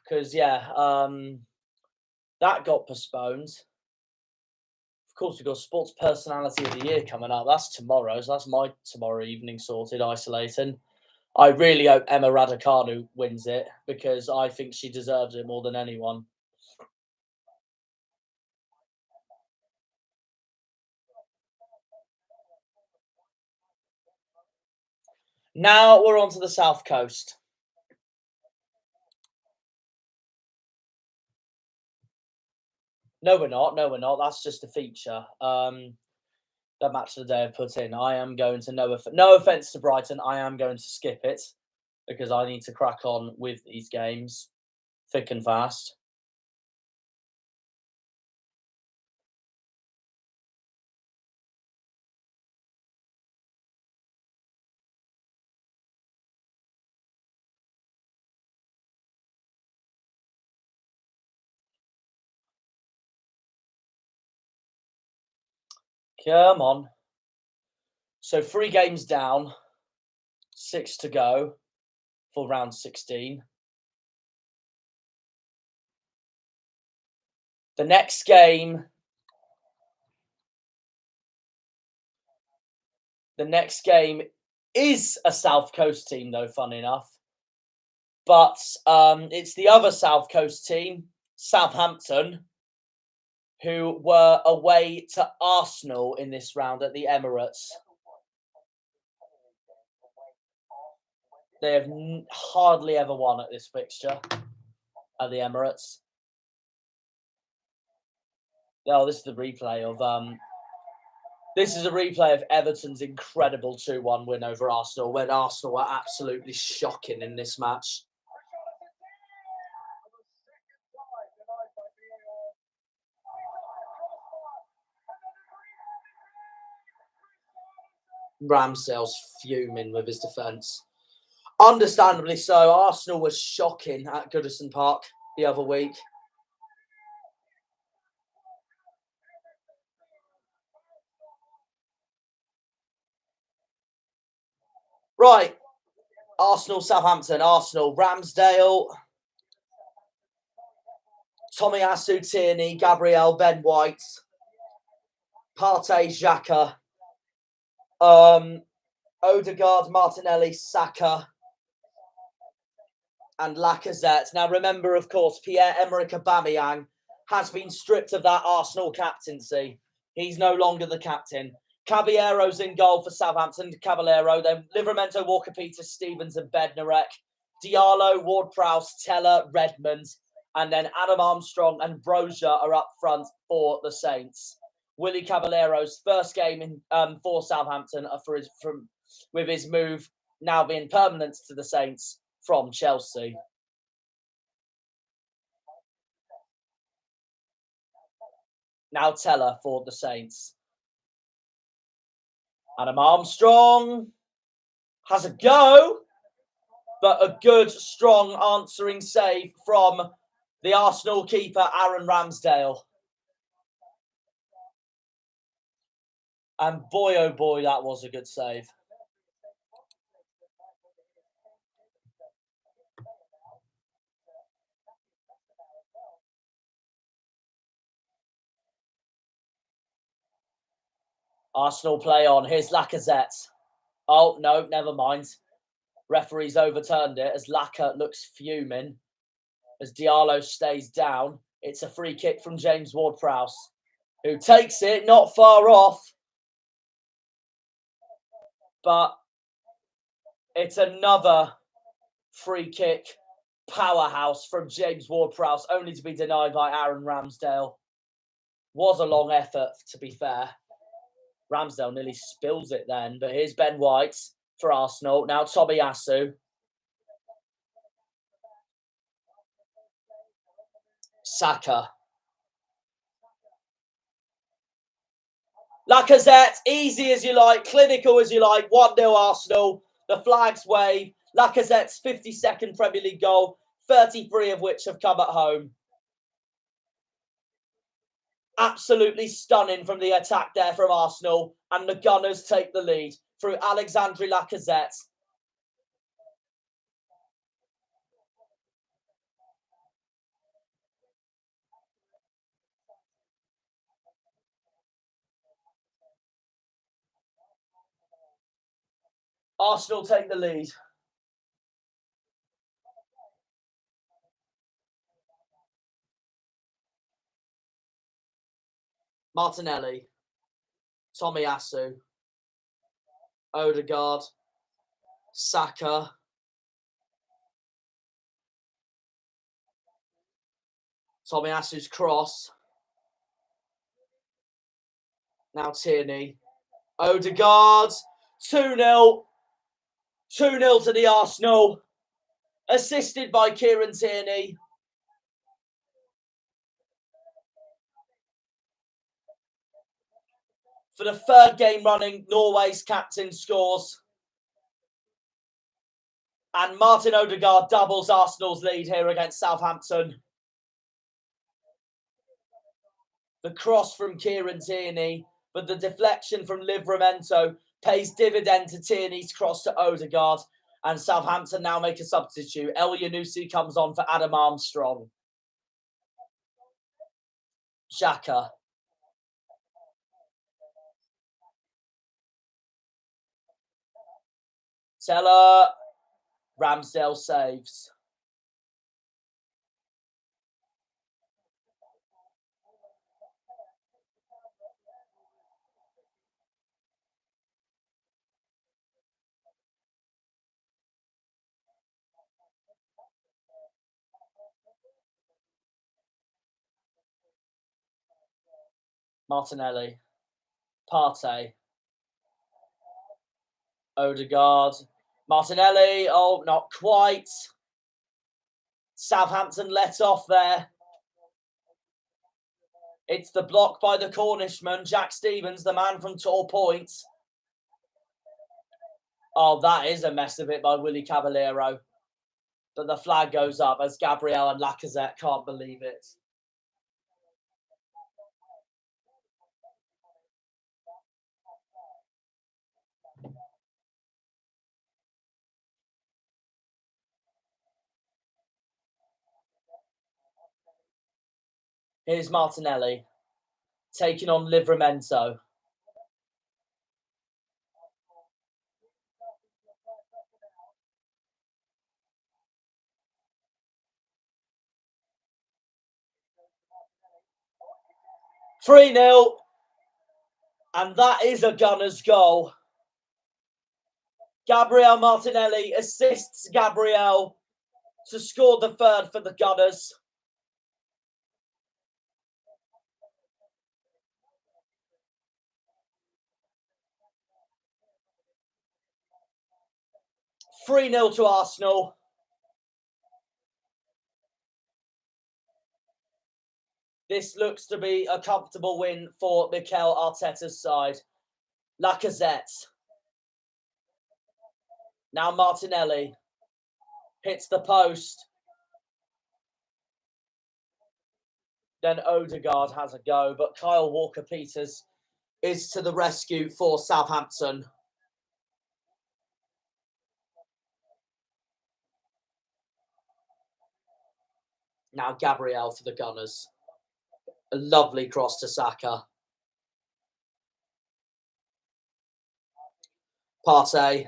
Because, yeah, that got postponed. Of course, we've got Sports Personality of the Year coming up. That's tomorrow, so that's my tomorrow evening sorted, isolating. I really hope Emma Raducanu wins it because I think she deserves it more than anyone. Now we're on to the South Coast. No, we're not. No, we're not. That's just a feature. The match of the day I've put in. I am going to no offense to Brighton. I am going to skip it because I need to crack on with these games thick and fast. Come on. So 3 games down, 6 to go for round 16. The next game is a South Coast team, though, fun enough. But it's the other South Coast team, Southampton, who were away to Arsenal in this round at the Emirates. They have hardly ever won at this fixture at the Emirates. Oh, this is the replay of this is a replay of Everton's incredible 2-1 win over Arsenal, when Arsenal were absolutely shocking in this match. Ramsdale's fuming with his defence. Understandably so. Arsenal was shocking at Goodison Park the other week. Right. Arsenal, Southampton. Arsenal, Ramsdale, Tomiyasu Tierney, Gabriel, Ben White, Partey, Xhaka, Odegaard, Martinelli, Saka, and Lacazette. Now, remember, of course, Pierre-Emerick Aubameyang has been stripped of that Arsenal captaincy. He's no longer the captain. Caballero's in goal for Southampton. Caballero, then Livramento, Walker-Peters, Stevens, and Bednarek. Diallo, Ward-Prowse, Teller, Redmond, and then Adam Armstrong and Brozier are up front for the Saints. Willie Caballero's first game in for Southampton with his move now being permanent to the Saints from Chelsea. Now Teller for the Saints. Adam Armstrong has a go, but a good, strong answering save from the Arsenal keeper, Aaron Ramsdale. And boy, oh boy, that was a good save. Arsenal play on. Here's Lacazette. Oh, no, never mind. Referee's overturned it as Laka looks fuming. As Diallo stays down, it's a free kick from James Ward-Prowse, who takes it not far off. But it's another free kick powerhouse from James Ward-Prowse, only to be denied by Aaron Ramsdale. Was a long effort, to be fair. Ramsdale nearly spills it then, but here's Ben White for Arsenal. Now Tomiyasu. Saka. Lacazette, easy as you like, clinical as you like, 1-0 Arsenal. The flags wave. Lacazette's 52nd Premier League goal, 33 of which have come at home. Absolutely stunning from the attack there from Arsenal. And the Gunners take the lead through Alexandre Lacazette. Arsenal take the lead. Martinelli. Tomiyasu. Odegaard. Saka. Tomiyasu's cross. Now Tierney. Odegaard. 2-0. 2-0 to the Arsenal. Assisted by Kieran Tierney. For the third game running, Norway's captain scores. And Martin Odegaard doubles Arsenal's lead here against Southampton. The cross from Kieran Tierney, but the deflection from Livramento pays dividend to Tierney's cross to Odegaard. And Southampton now make a substitute. El Yunusi comes on for Adam Armstrong. Xhaka. Teller. Ramsdale saves. Martinelli. Partey. Odegaard. Martinelli. Oh, not quite. Southampton let off there. It's the block by the Cornishman, Jack Stevens, the man from Tor Point. Oh, that is a mess of it by Willy Caballero. But the flag goes up as Gabriel and Lacazette can't believe it. Here's Martinelli taking on Livramento. "3-0, and that is a Gunners goal. Gabriel Martinelli assists Gabriel to score the third for the Gunners. "3-0 to Arsenal. This looks to be a comfortable win for Mikel Arteta's side. Lacazette. Now Martinelli hits the post. Then Odegaard has a go, but Kyle Walker-Peters is to the rescue for Southampton. Now Gabriel for the Gunners. A lovely cross to Saka. Partey.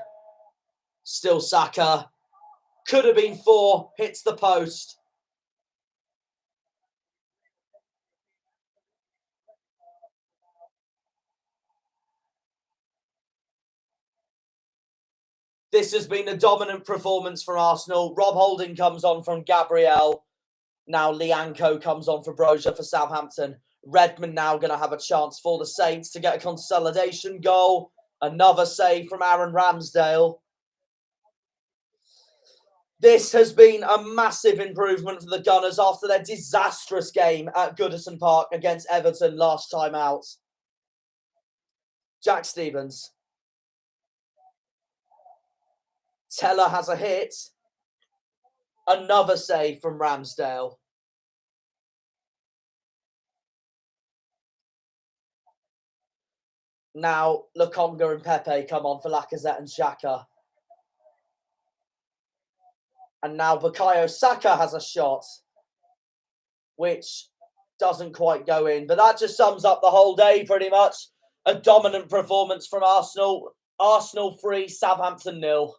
Still Saka. Could have been 4. Hits the post. This has been a dominant performance for Arsenal. Rob Holding comes on from Gabriel. Now Lianco comes on for Broja for Southampton. Redmond now going to have a chance for the Saints to get a consolidation goal. Another save from Aaron Ramsdale. This has been a massive improvement for the Gunners after their disastrous game at Goodison Park against Everton last time out. Jack Stevens. Teller has a hit. Another save from Ramsdale. Now, Lokonga and Pepe come on for Lacazette and Xhaka. And now Bukayo Saka has a shot, which doesn't quite go in. But that just sums up the whole day, pretty much. A dominant performance from Arsenal. Arsenal 3, Southampton 0.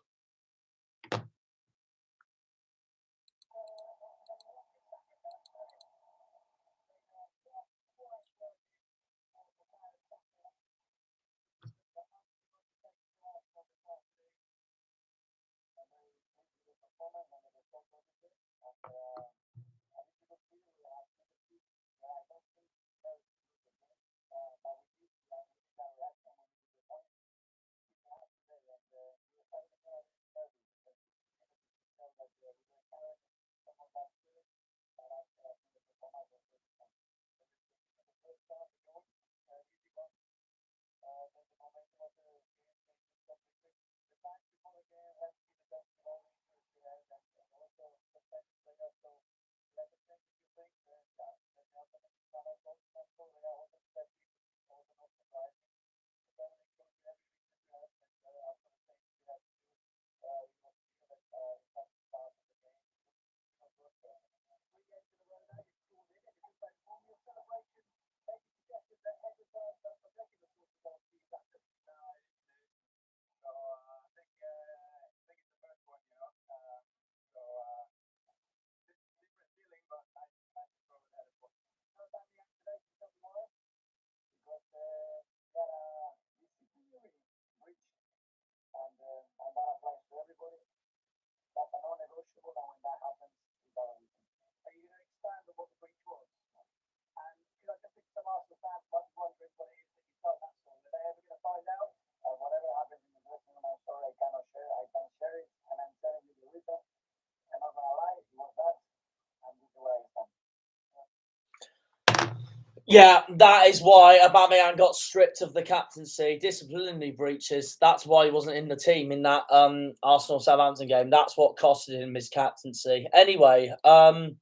Yeah, that is why Aubameyang got stripped of the captaincy. Disciplinary breaches. That's why he wasn't in the team in that Arsenal-Southampton game. That's what costed him his captaincy. Anyway, in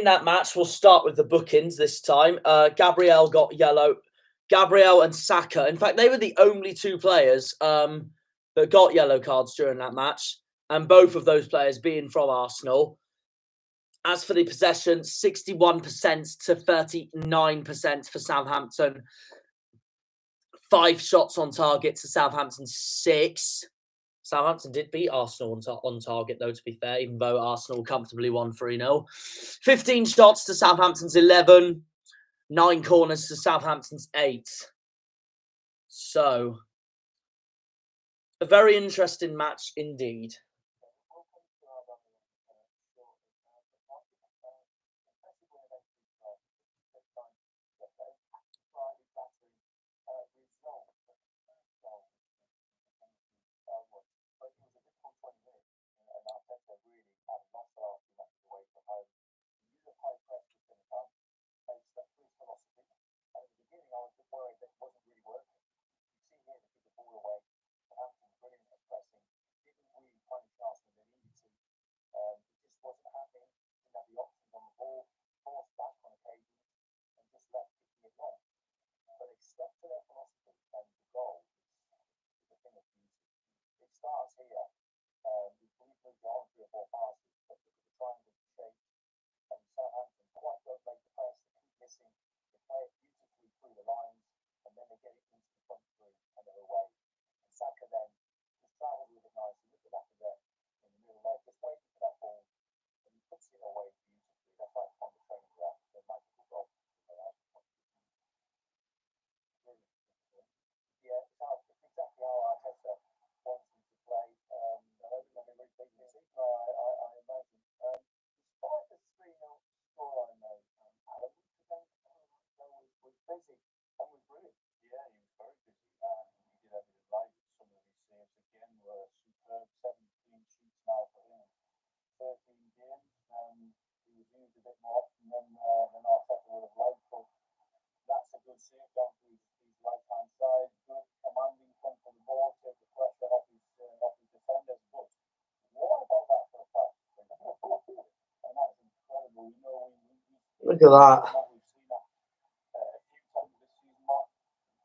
that match, we'll start with the bookings this time. Gabriel got yellow. Gabriel and Saka. In fact, they were the only two players that got yellow cards during that match. And both of those players being from Arsenal. As for the possession, 61% to 39% for Southampton. 5 shots on target to Southampton 6. Southampton did beat Arsenal on target, though, to be fair, even though Arsenal comfortably won 3-0. 15 shots to Southampton's 11. 9 corners to Southampton's 8. So, a very interesting match indeed. Look at that. We've seen that a few times this season, Mark.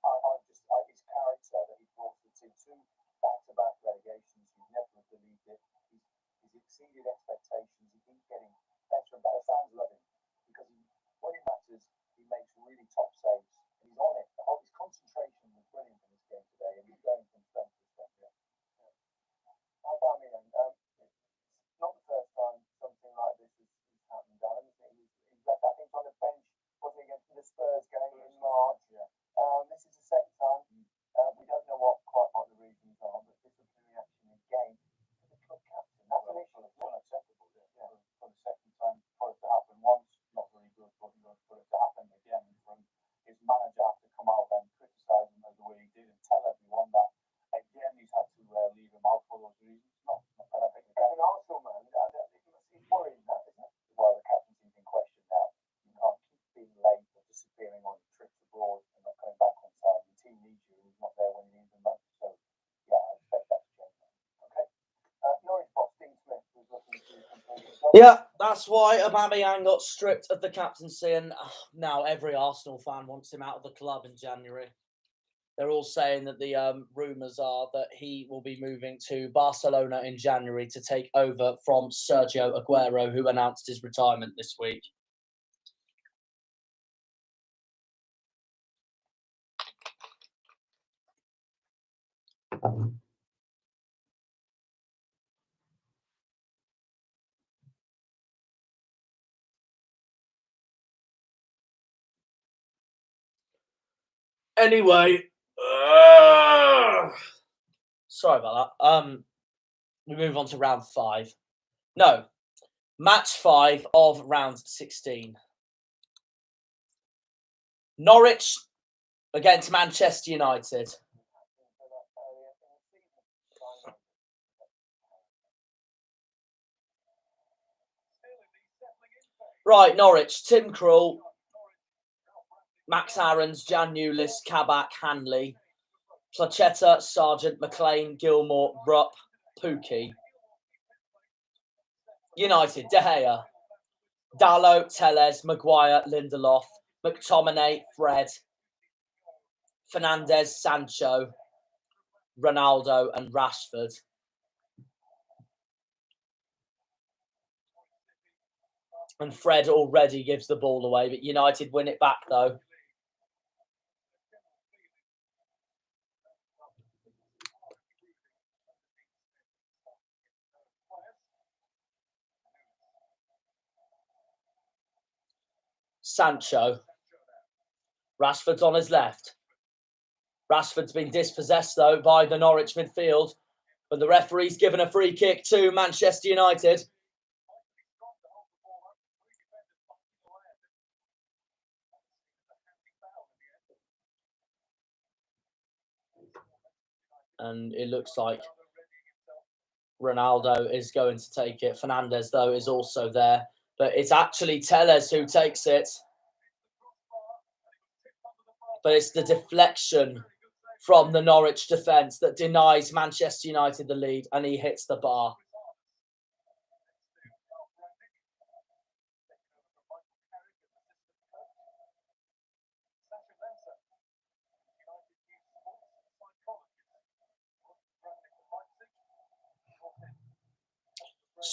I just like his character that he brought to the team. Two back-to-back relegations. He's never believed it. He's exceeded expectations. He keeps getting better and better. Fans love him because when it matters, he makes really top saves. And he's on it. His concentration was brilliant in this game today, and he's going from strength to strength. How about me then? It's not the first time something like this has happened, Darren. He's left, I think, on the bench, wasn't he, against the Spurs game in March. This is the second time. We don't know quite what the reasons are, but disciplinary action again for the club captain. That's an issue. It's unacceptable. For the second time, for it to happen once, not very good, but for it to happen again from his manager have to come out and criticise him as the way he did and tell everyone that again he's had to leave him out for those reasons. Not I think as an Arsenal man, it's worrying that, isn't it? Well, the captaincy's in question now. You can't keep being late or disappearing on trips abroad and not coming back on time. The team needs you, and he's not there when you need him most. So, yeah, I expect that to change. Okay. Norwich boss Dean Smith was looking to complete. Yeah, that's why Aubameyang got stripped of the captaincy, and now every Arsenal fan wants him out of the club in January. They're all saying that the rumours are that he will be moving to Barcelona in January to take over from Sergio Aguero, who announced his retirement this week. Anyway, sorry about that. We move on to round 5. No, match 5 of round 16. Norwich against Manchester United. Right, Norwich, Tim Krul, Max Aarons, Jan Newlis, Kabak, Hanley, Plachetta, Sargent, McLean, Gilmore, Rupp, Pookie. United, De Gea, Dallo, Telles, Maguire, Lindelof, McTominay, Fred, Fernandez, Sancho, Ronaldo and Rashford. And Fred already gives the ball away, but United win it back though. Sancho. Rashford's on his left. Rashford's been dispossessed, though, by the Norwich midfield. But the referee's given a free kick to Manchester United. And it looks like Ronaldo is going to take it. Fernandez, though, is also there. But it's actually Telles who takes it. But it's the deflection from the Norwich defence that denies Manchester United the lead, and he hits the bar.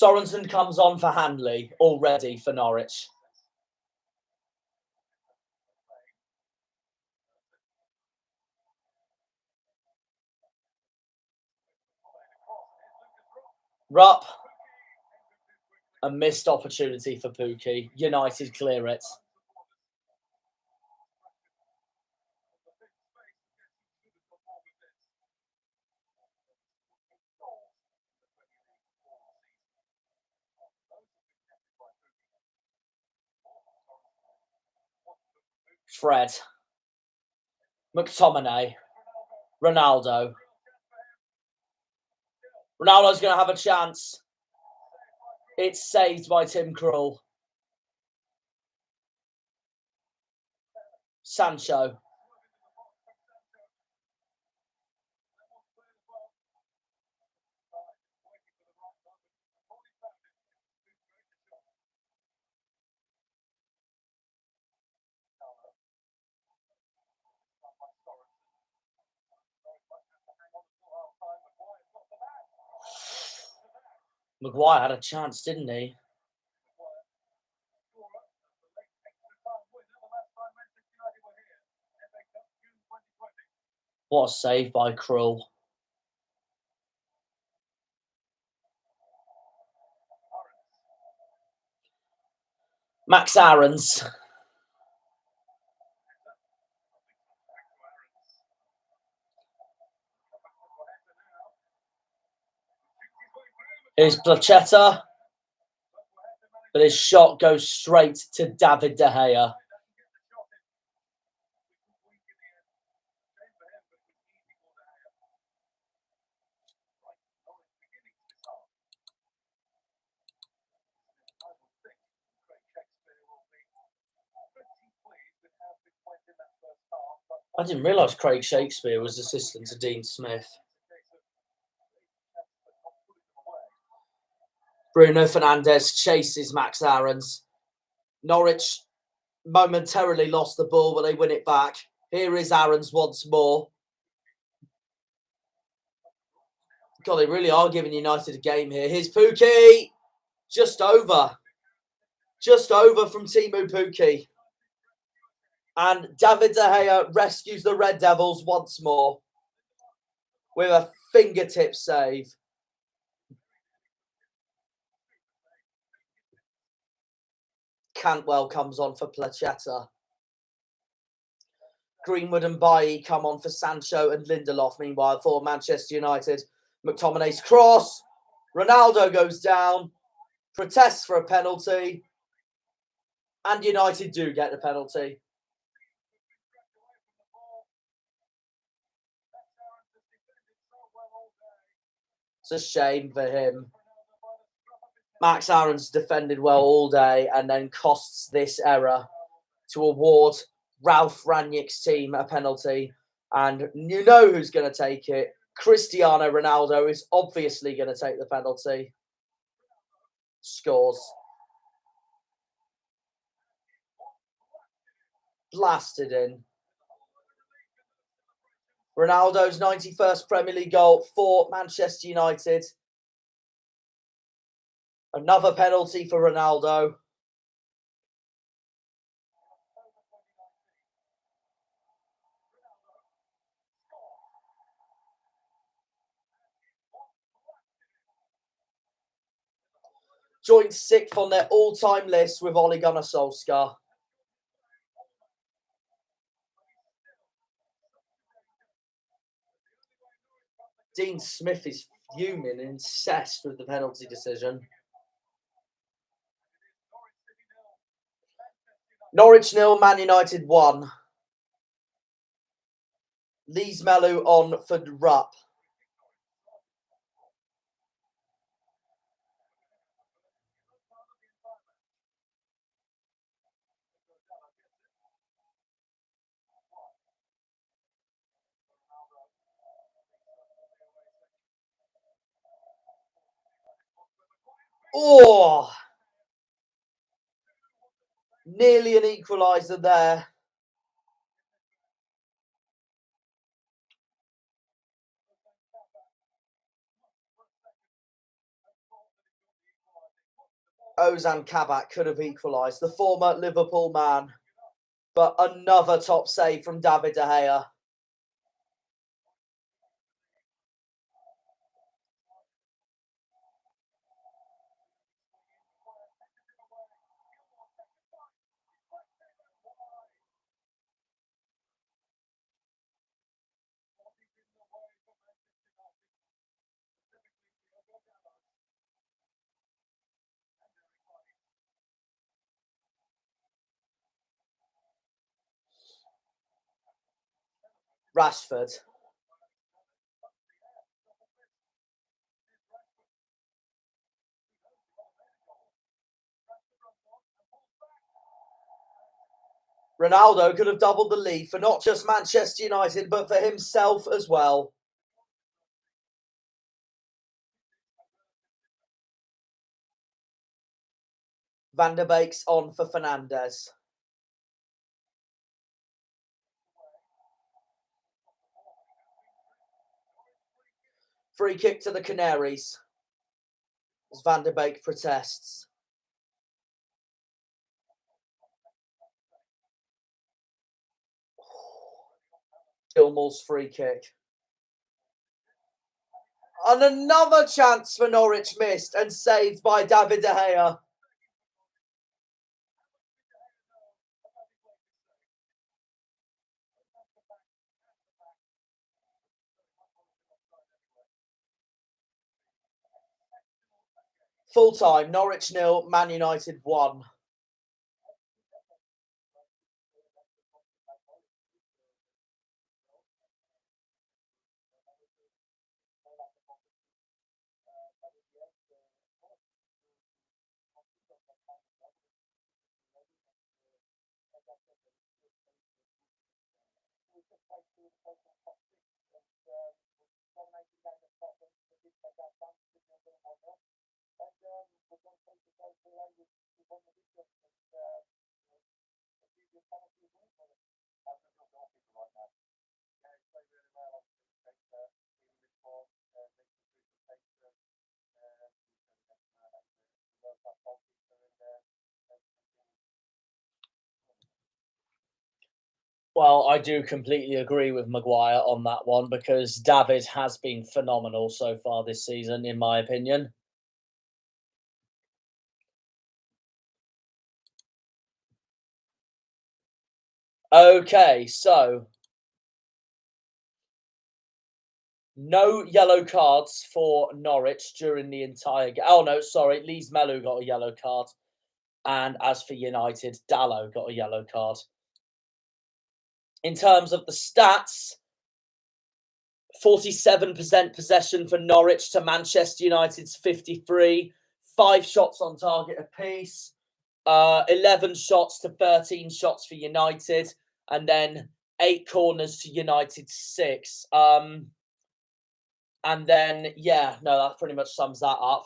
Sorensen comes on for Hanley already for Norwich. Rupp. A missed opportunity for Pookie. United clear it. Fred. McTominay. Ronaldo. Ronaldo's going to have a chance. It's saved by Tim Krul. Sancho. Maguire had a chance, didn't he? What a save by Krul. Max Aarons. Here's Placheta. But his shot goes straight to David De Gea. I didn't realise Craig Shakespeare was assistant to Dean Smith. Bruno Fernandes chases Max Aarons. Norwich momentarily lost the ball, but they win it back. Here is Aarons once more. God, they really are giving United a game here. Here's Pukki. Just over. Just over from Timu Pukki. And David De Gea rescues the Red Devils once more with a fingertip save. Cantwell comes on for Placheta. Greenwood and Bailly come on for Sancho and Lindelof. Meanwhile, for Manchester United, McTominay's cross. Ronaldo goes down, protests for a penalty, and United do get the penalty. It's a shame for him. Max Aarons defended well all day and then costs this error to award Ralph Rangnick's team a penalty. And you know who's going to take it. Cristiano Ronaldo is obviously going to take the penalty. Scores. Blasted in. Ronaldo's 91st Premier League goal for Manchester United. Another penalty for Ronaldo. Joint 6th on their all-time list with Ole Gunnar Solskjaer. Dean Smith is fuming, incensed with the penalty decision. Norwich 0, Man United 1. Lees Melu on for Rupp. Oh! Nearly an equaliser there. Ozan Kabak could have equalised, the former Liverpool man. But another top save from David De Gea. Rashford. Ronaldo could have doubled the lead for not just Manchester United, but for himself as well. Van der Beek's on for Fernandes. Free kick to the Canaries. As Van der Beek protests. Gilmore's free kick. And another chance for Norwich missed and saved by David De Gea. Full time, Norwich 0, Man United 1. Well, I do completely agree with Maguire on that one because David has been phenomenal so far this season, in my opinion. Okay, so no yellow cards for Norwich during the entire game. Oh, no, sorry. Lees Melu got a yellow card. And as for United, Dallo got a yellow card. In terms of the stats, 47% possession for Norwich to Manchester United's 53. 5 shots on target apiece. 11 shots to 13 shots for United. And then 8 corners to United's 6. And then, yeah, no, that pretty much sums that up.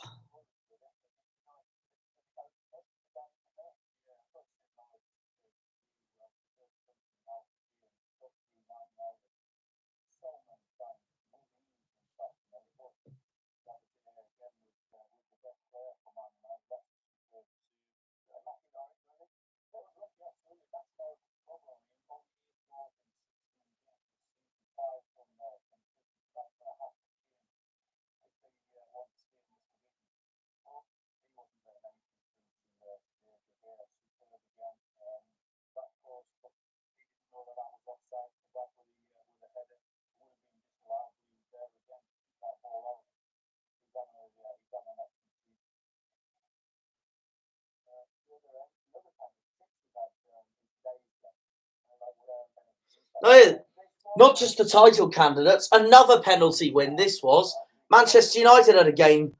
Not just the title candidates, another penalty win this was. Manchester United had a game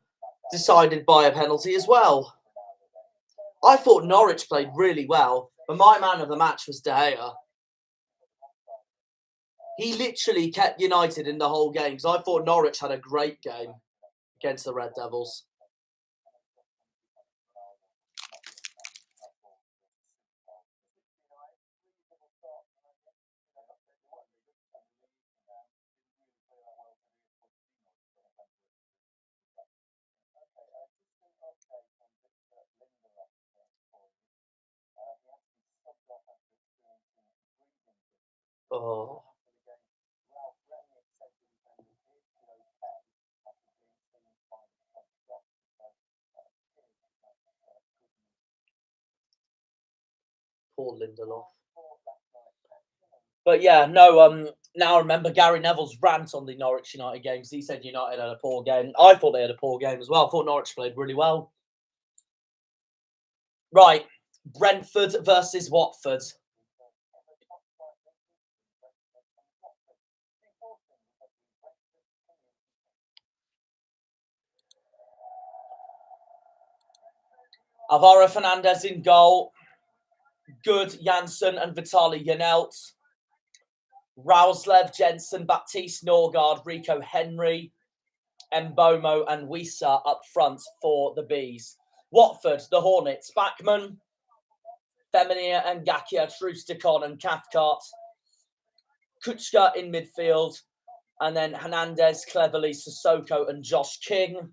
decided by a penalty as well. I thought Norwich played really well, but my man of the match was De Gea. He literally kept United in the whole game, so I thought Norwich had a great game against the Red Devils. Oh. Poor Lindelof. But yeah, no, now I remember Gary Neville's rant on the Norwich United games. He said United had a poor game. I thought they had a poor game as well. I thought Norwich played really well. Right, Brentford versus Watford. Alvaro Fernandez in goal. Good Janssen and Vitaly Janelt. Rauslev, Jensen, Baptiste Norgard, Rico Henry, Mbomo and Wisa up front for the Bees. Watford, the Hornets, Backman, Femenia and Gakia, Trusticon and Cathcart. Kuchka in midfield. And then Hernandez, Cleverly, Sissoko and Josh King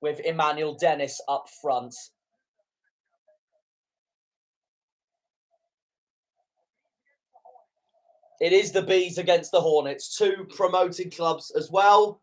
with Emmanuel Dennis up front. It is the Bees against the Hornets, two promoted clubs as well.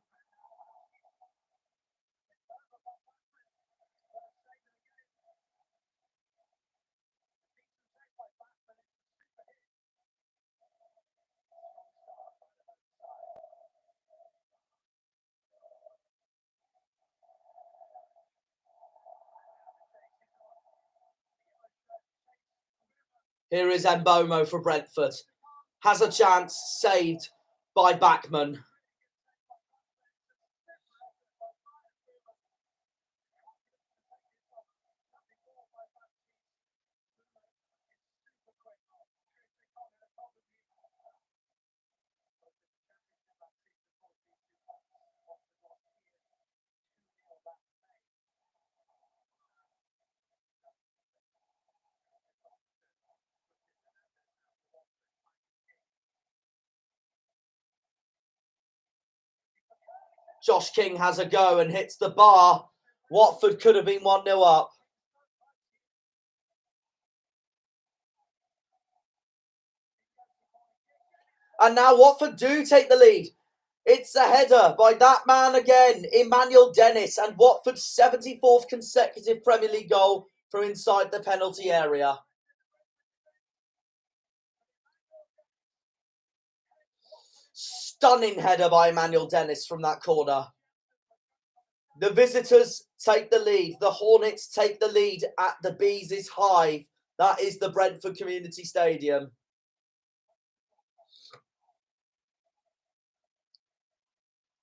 Here is Mbomo for Brentford. Has a chance, saved by Backman. Josh King has a go and hits the bar. Watford could have been 1-0 up. And now Watford do take the lead. It's a header by that man again, Emmanuel Dennis, and Watford's 74th consecutive Premier League goal from inside the penalty area. Stunning header by Emmanuel Dennis from that corner. The visitors take the lead. The Hornets take the lead at the Bees' Hive. That is the Brentford Community Stadium.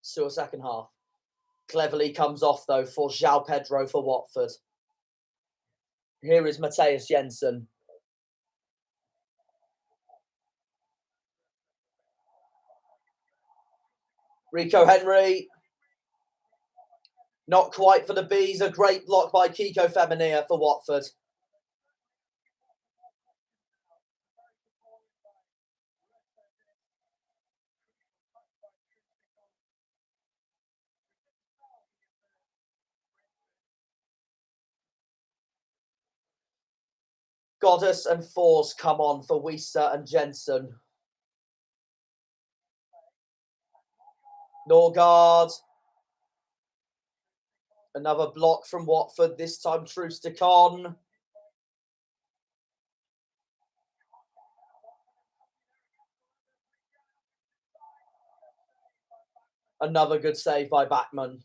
So a second half. Cleverly comes off, though, for João Pedro for Watford. Here is Matthias Jensen. Rico Henry. Not quite for the Bees. A great block by Kiko Femenia for Watford. Goddess and Force come on for Wieser and Jensen. Norgard. Another block from Watford, this time Trusticon. Another good save by Backman.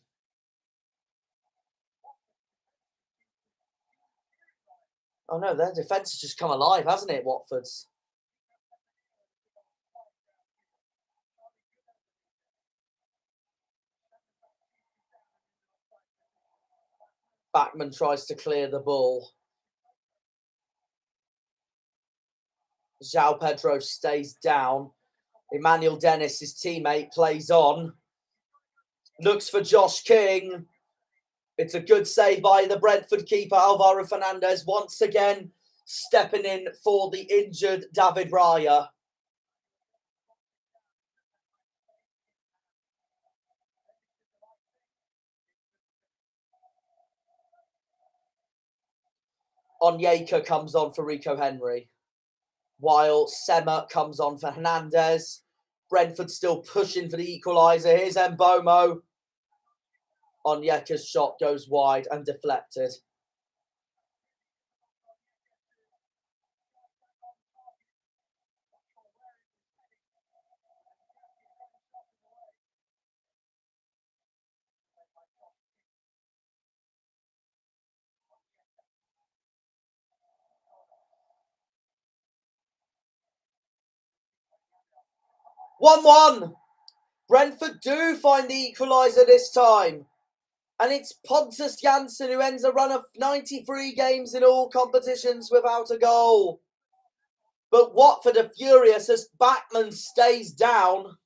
Oh no, their defence has just come alive, hasn't it, Watford's? Backman tries to clear the ball. João Pedro stays down. Emmanuel Dennis, his teammate, plays on. Looks for Josh King. It's a good save by the Brentford keeper, Alvaro Fernandez, once again stepping in for the injured David Raya. Onyeka comes on for Rico Henry, while Sema comes on for Hernandez. Brentford still pushing for the equaliser. Here's Mbomo. Onyeka's shot goes wide and deflected. One-one. Brentford do find the equaliser this time. And it's Pontus Jansson who ends a run of 93 games in all competitions without a goal. But Watford are furious as Backman stays down.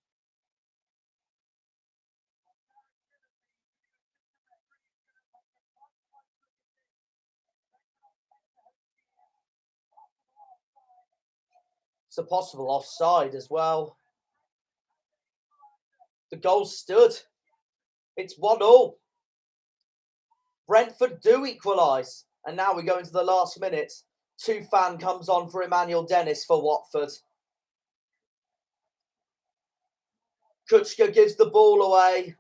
It's a possible offside as well. The goal stood. It's 1-1. Brentford do equalise. And now we go into the last minute. Tufan comes on for Emmanuel Dennis for Watford. Kuchka gives the ball away.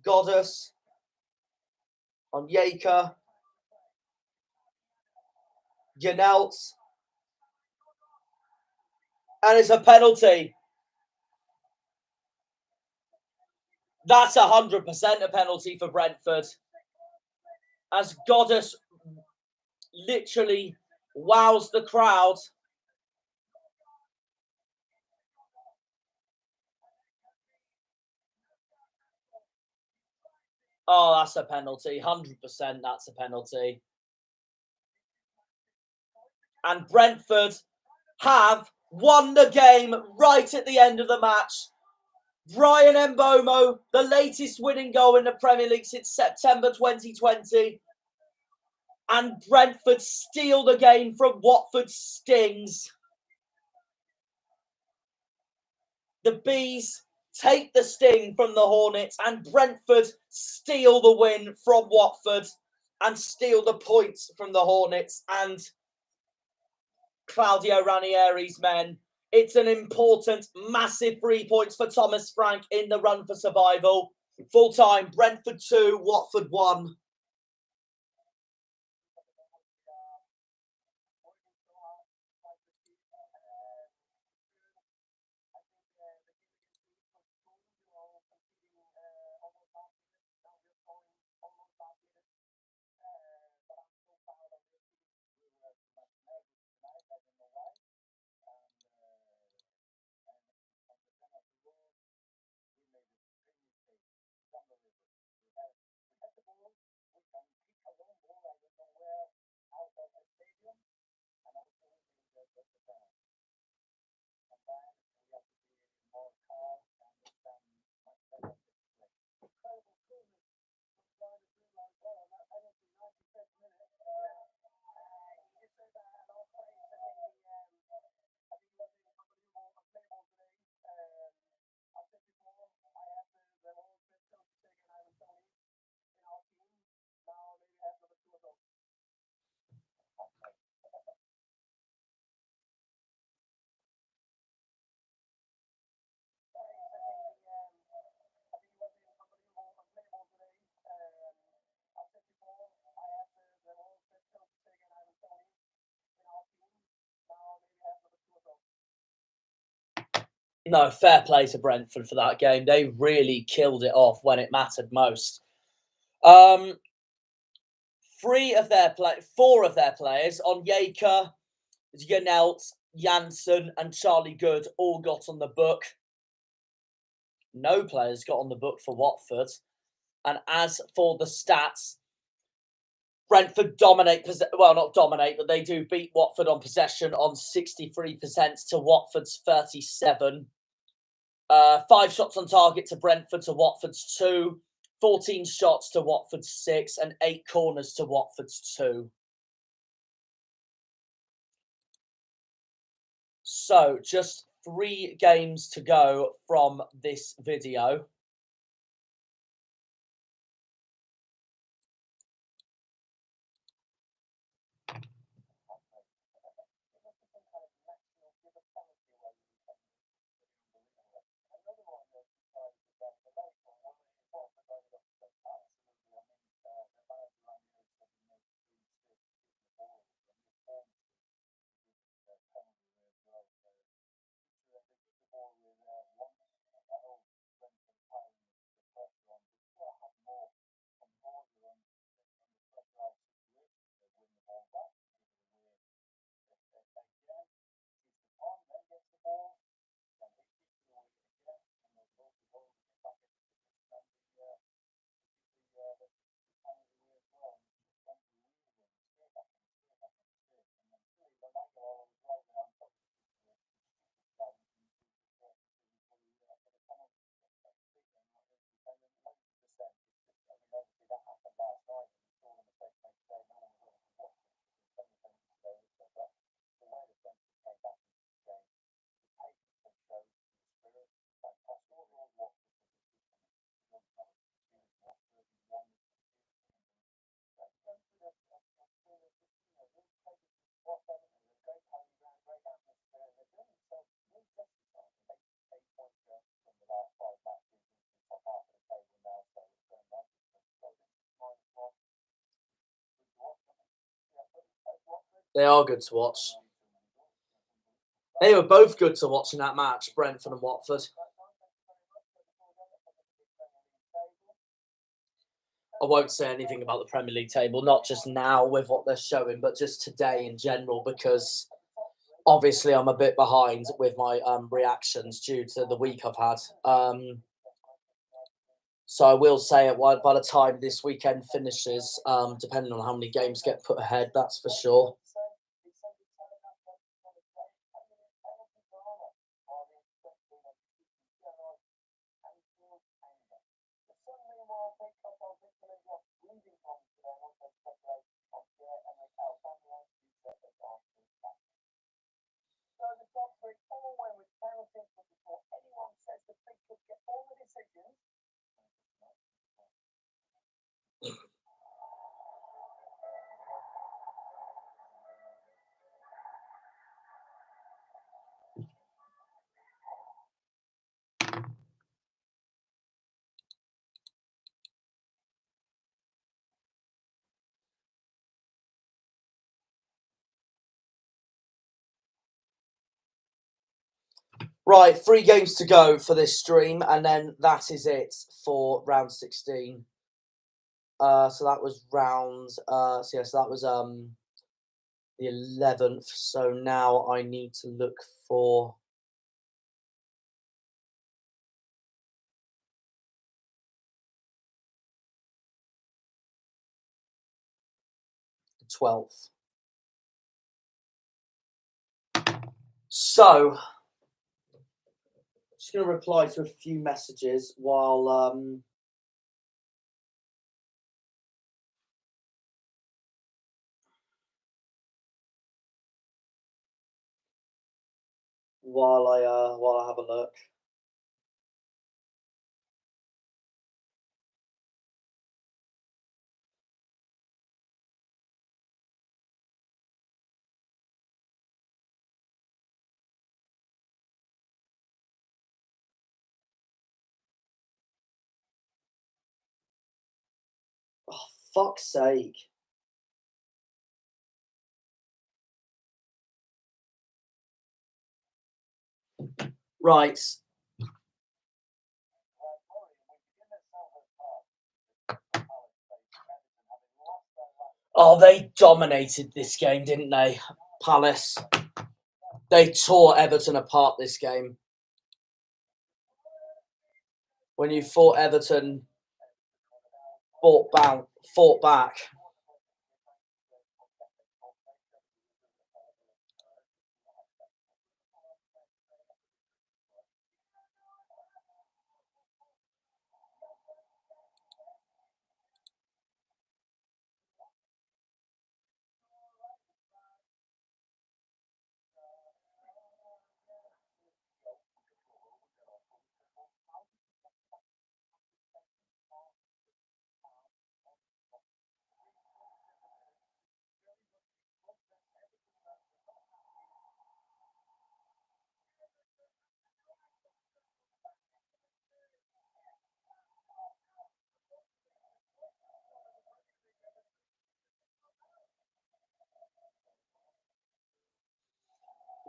Goddess on Yaker. Janelt. And it's a penalty. That's 100% a penalty for Brentford. As Goddess literally wows the crowd. Oh, that's a penalty. 100% that's a penalty. And Brentford have won the game right at the end of the match. Brian Mbomo, the latest winning goal in the Premier League since September 2020. And Brentford steal the game from Watford's Stings. The Bees take the sting from the Hornets, and Brentford steal the win from Watford and steal the points from the Hornets and Claudio Ranieri's men. It's an important, massive 3 points for Thomas Frank in the run for survival. Full time, Brentford 2, Watford 1. No, fair play to Brentford for that game. They really killed it off when it mattered most. Four of their players on Yaker, Janelt, Janssen, and Charlie Good all got on the book. No players got on the book for Watford. And as for the stats, Brentford dominate, well, not dominate, but they do beat Watford on possession on 63% to Watford's 37%. 5 shots on target to Brentford to Watford's 2. 14 shots to Watford's 6. And 8 corners to Watford's 2. So, just 3 games to go from this video. They are good to watch. They were both good to watch in that match, Brentford and Watford. I won't say anything about the Premier League table, not just now with what they're showing, but just today in general, because obviously I'm a bit behind with my reactions due to the week I've had. So I will say it by the time this weekend finishes, depending on how many games get put ahead, that's for sure. Right, 3 games to go for this stream, and then that is it for round 16. So that was round. So that was the 11th. So now I need to look for the 12th. So just going to reply to a few messages while I have a look. Oh, fuck's sake. Right. Oh, they dominated this game, didn't they? Palace. They tore Everton apart this game. When you thought Everton fought back.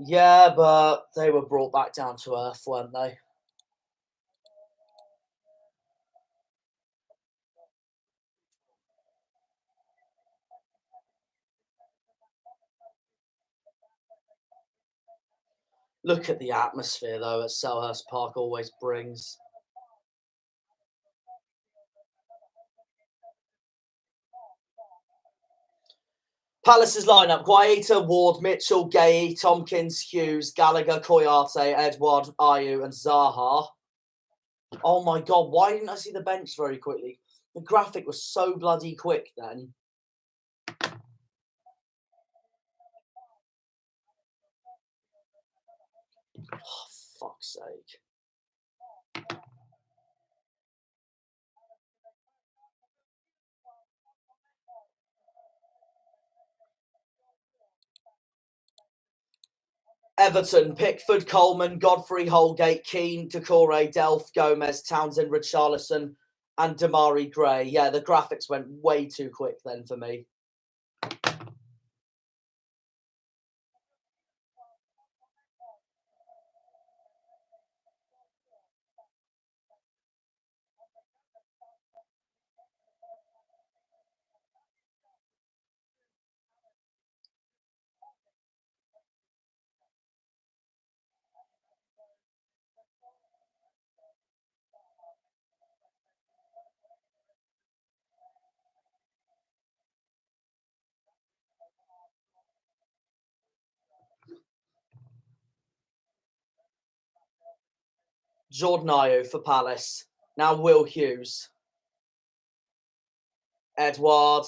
Yeah, but they were brought back down to earth, weren't they? Look at the atmosphere, though, at Selhurst Park always brings. Palace's lineup: Guaita, Ward, Mitchell, Gay, Tompkins, Hughes, Gallagher, Koyate, Edward, Ayew, and Zaha. Oh my god, why didn't I see the bench very quickly? The graphic was so bloody quick then. Oh, fuck's sake. Everton: Pickford, Coleman, Godfrey, Holgate, Keane, Decore, Delph, Gomez, Townsend, Richarlison, and Damari Gray. Yeah, the graphics went way too quick then for me. Jordan Ayew for Palace. Now Will Hughes. Edward.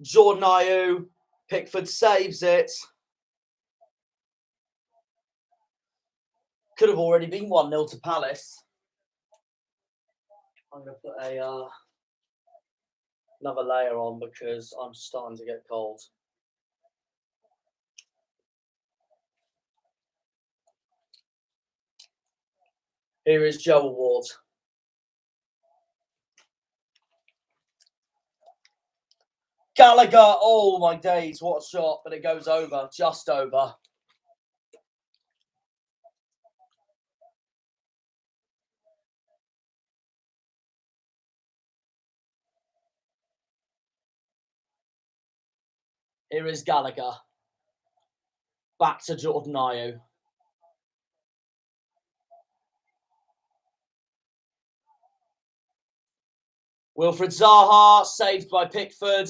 Jordan Ayew. Pickford saves it. Could have already been 1-0 to Palace. I'm going to put another layer on because I'm starting to get cold. Here is Joe Ward. Gallagher, oh my days, what a shot, but it goes over, just over. Here is Gallagher. Back to Jordan Ayew. Wilfred Zaha, saved by Pickford.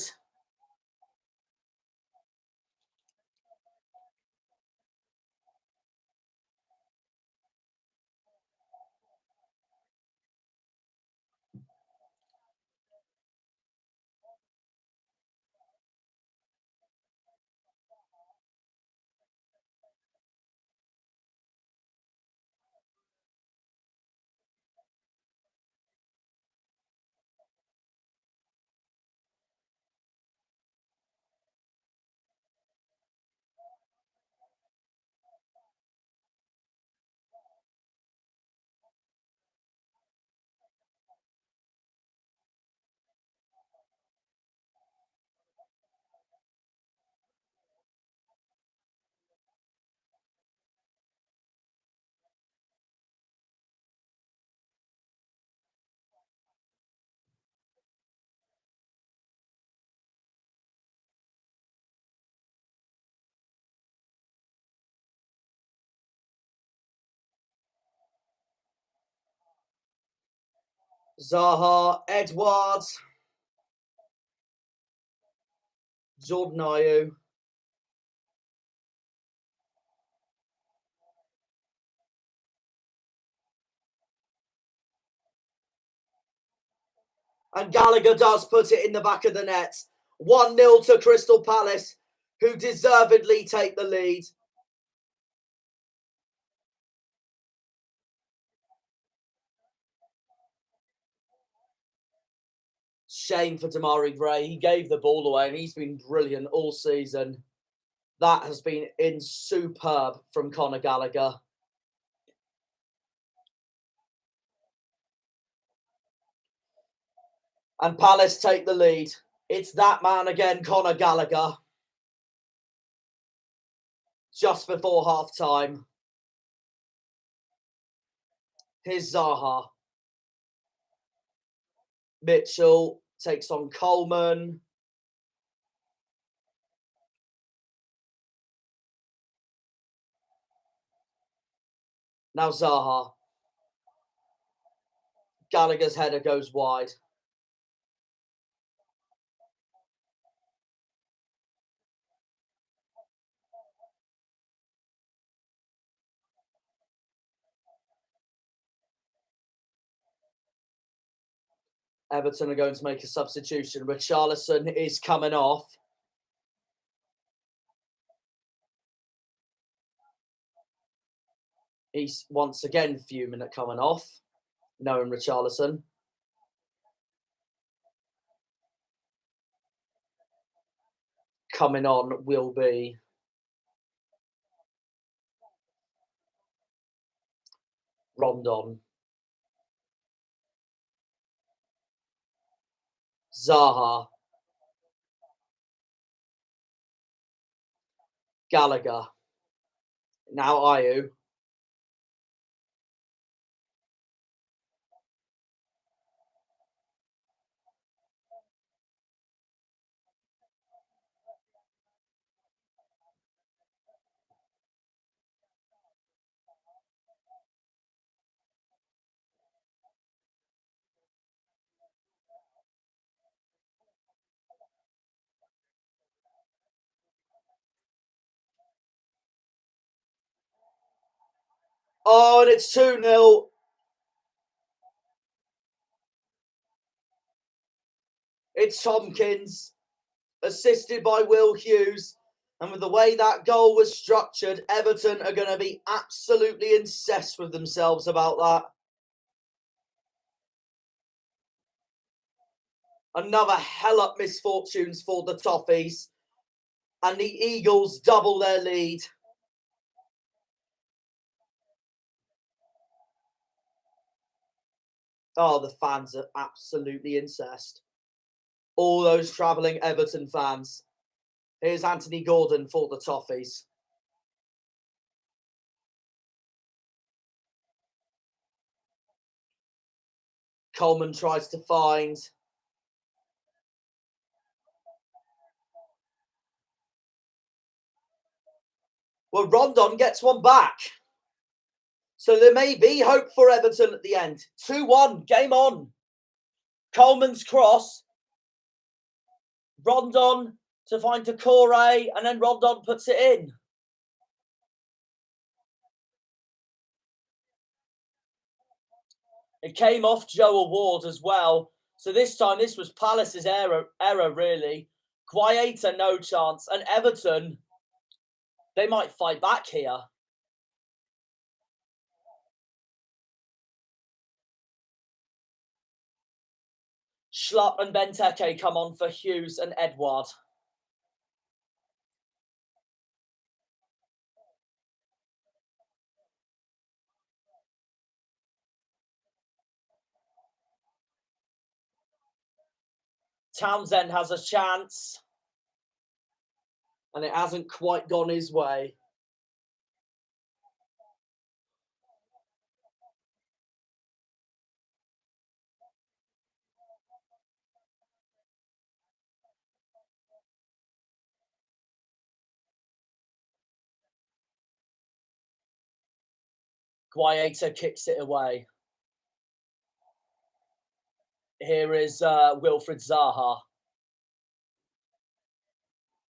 Zaha, Edwards, Jordan Ayew. And Gallagher does put it in the back of the net. 1-0 to Crystal Palace, who deservedly take the lead. Shame for Damari Gray. He gave the ball away and he's been brilliant all season. That has been superb from Conor Gallagher. And Palace take the lead. It's that man again, Conor Gallagher. Just before half-time. Here's Zaha. Mitchell takes on Coleman. Now Zaha. Gallagher's header goes wide. Everton are going to make a substitution. Richarlison is coming off. He's once again fuming at coming off, knowing Richarlison. Coming on will be Rondon. Zaha. Gallagher. Now Ayew. Oh, and it's 2-0. It's Tompkins, assisted by Will Hughes. And with the way that goal was structured, Everton are going to be absolutely incensed with themselves about that. Another hell up misfortunes for the Toffees. And the Eagles double their lead. Oh, the fans are absolutely incensed. All those travelling Everton fans. Here's Anthony Gordon for the Toffees. Coleman tries to find. Well, Rondon gets one back. So there may be hope for Everton at the end. 2-1, game on. Coleman's cross. Rondon to find Decore, and then Rondon puts it in. It came off Joe Ward as well. So this time, this was Palace's error really. Guaita, no chance. And Everton, they might fight back here. Schlupp and Benteke come on for Hughes and Edouard. Townsend has a chance. And it hasn't quite gone his way. Guaita kicks it away. Here is Wilfried Zaha.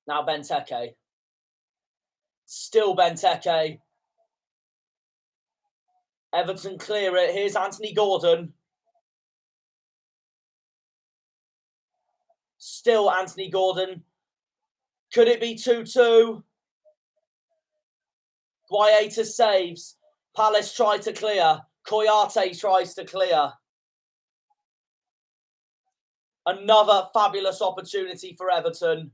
Now Benteke. Still Benteke. Everton clear it. Here's Anthony Gordon. Still Anthony Gordon. Could it be 2-2? Guaita saves. Palace try to clear. Koyate tries to clear. Another fabulous opportunity for Everton.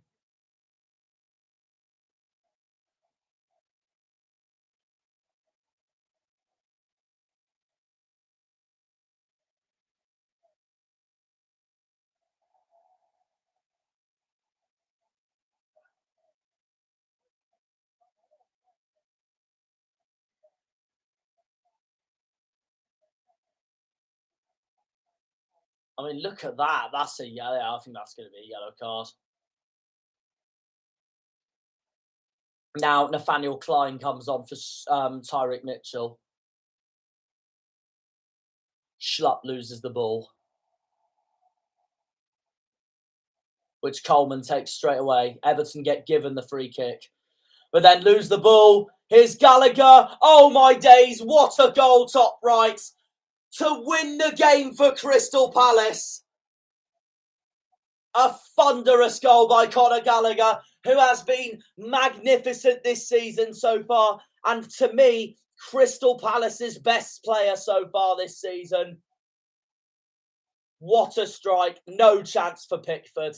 I mean, look at that. That's a yellow. I think that's going to be a yellow card. Now, Nathaniel Klein comes on for Tyreek Mitchell. Schlupp loses the ball, which Coleman takes straight away. Everton get given the free kick, but then lose the ball. Here's Gallagher. Oh, my days. What a goal, top right, to win the game for Crystal Palace. A thunderous goal by Conor Gallagher, who has been magnificent this season so far. And to me, Crystal Palace's best player so far this season. What a strike. No chance for Pickford.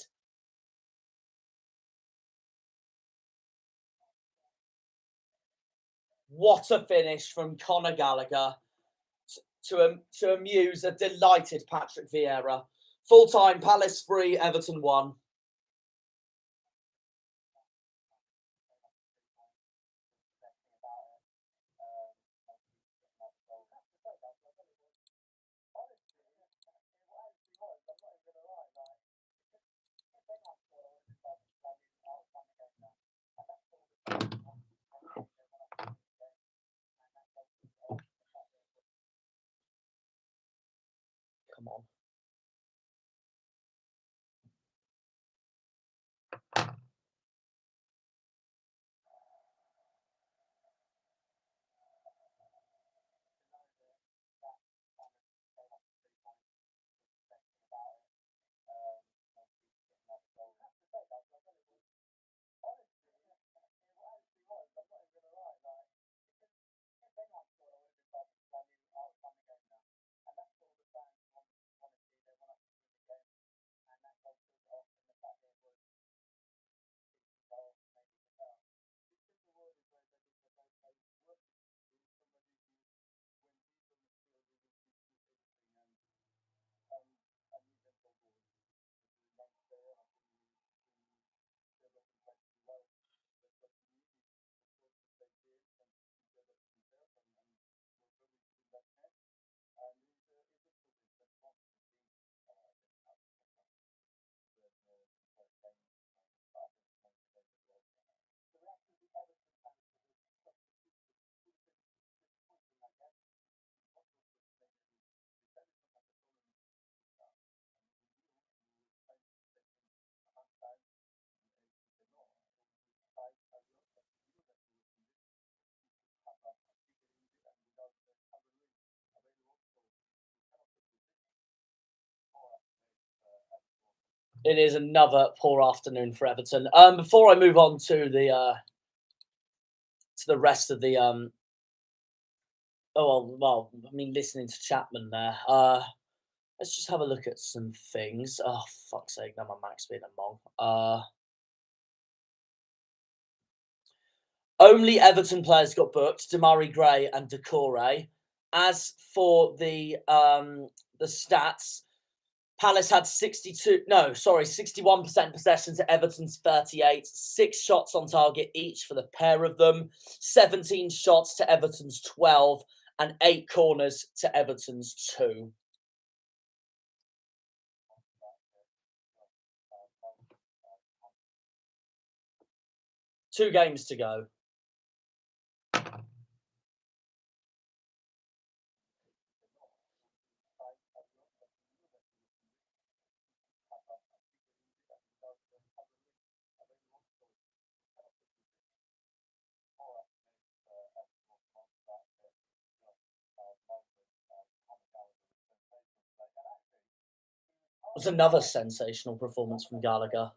What a finish from Conor Gallagher to amuse a delighted Patrick Vieira. Full-time, Palace 3, Everton 1. Come on. It is another poor afternoon for Everton. Before I move on to the rest of the listening to Chapman there. Let's just have a look at some things. Oh, fuck's sake, now my Mac's being a mong. Only Everton players got booked, Damari Gray and Decore. As for the stats, Palace had 61% possession to Everton's 38, 6 shots on target each for the pair of them, 17 shots to Everton's 12, and 8 corners to Everton's 2. Two games to go. It was another sensational performance from Gallagher.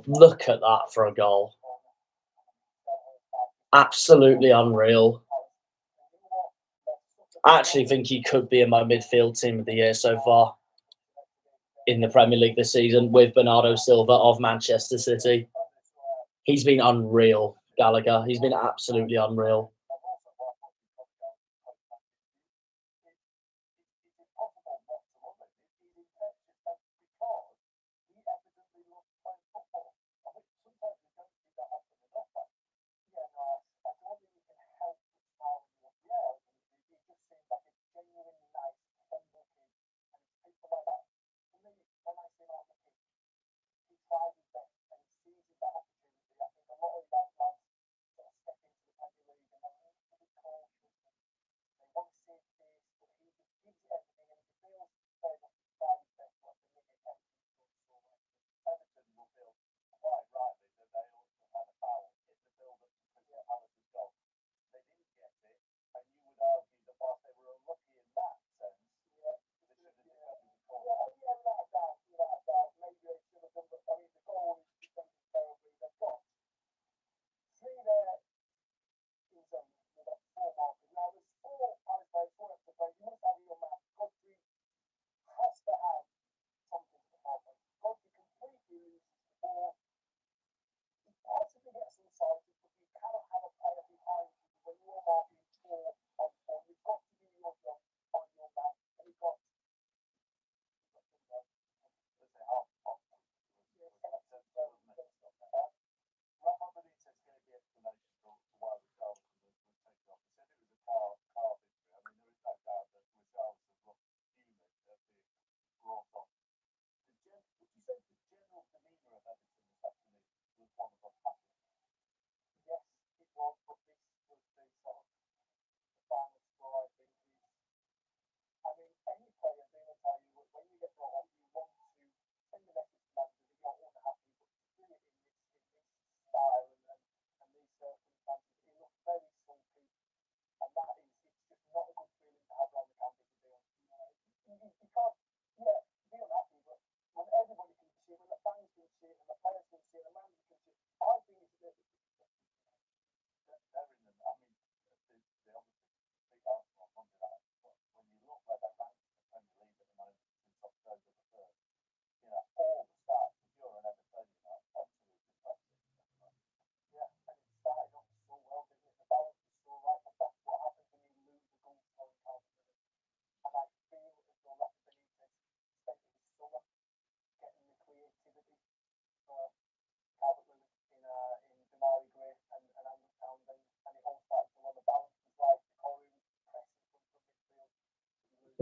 Look at that for a goal. Absolutely unreal. I actually think he could be in my midfield team of the year so far in the Premier League this season with Bernardo Silva of Manchester City. He's been unreal, Gallagher. He's been absolutely unreal.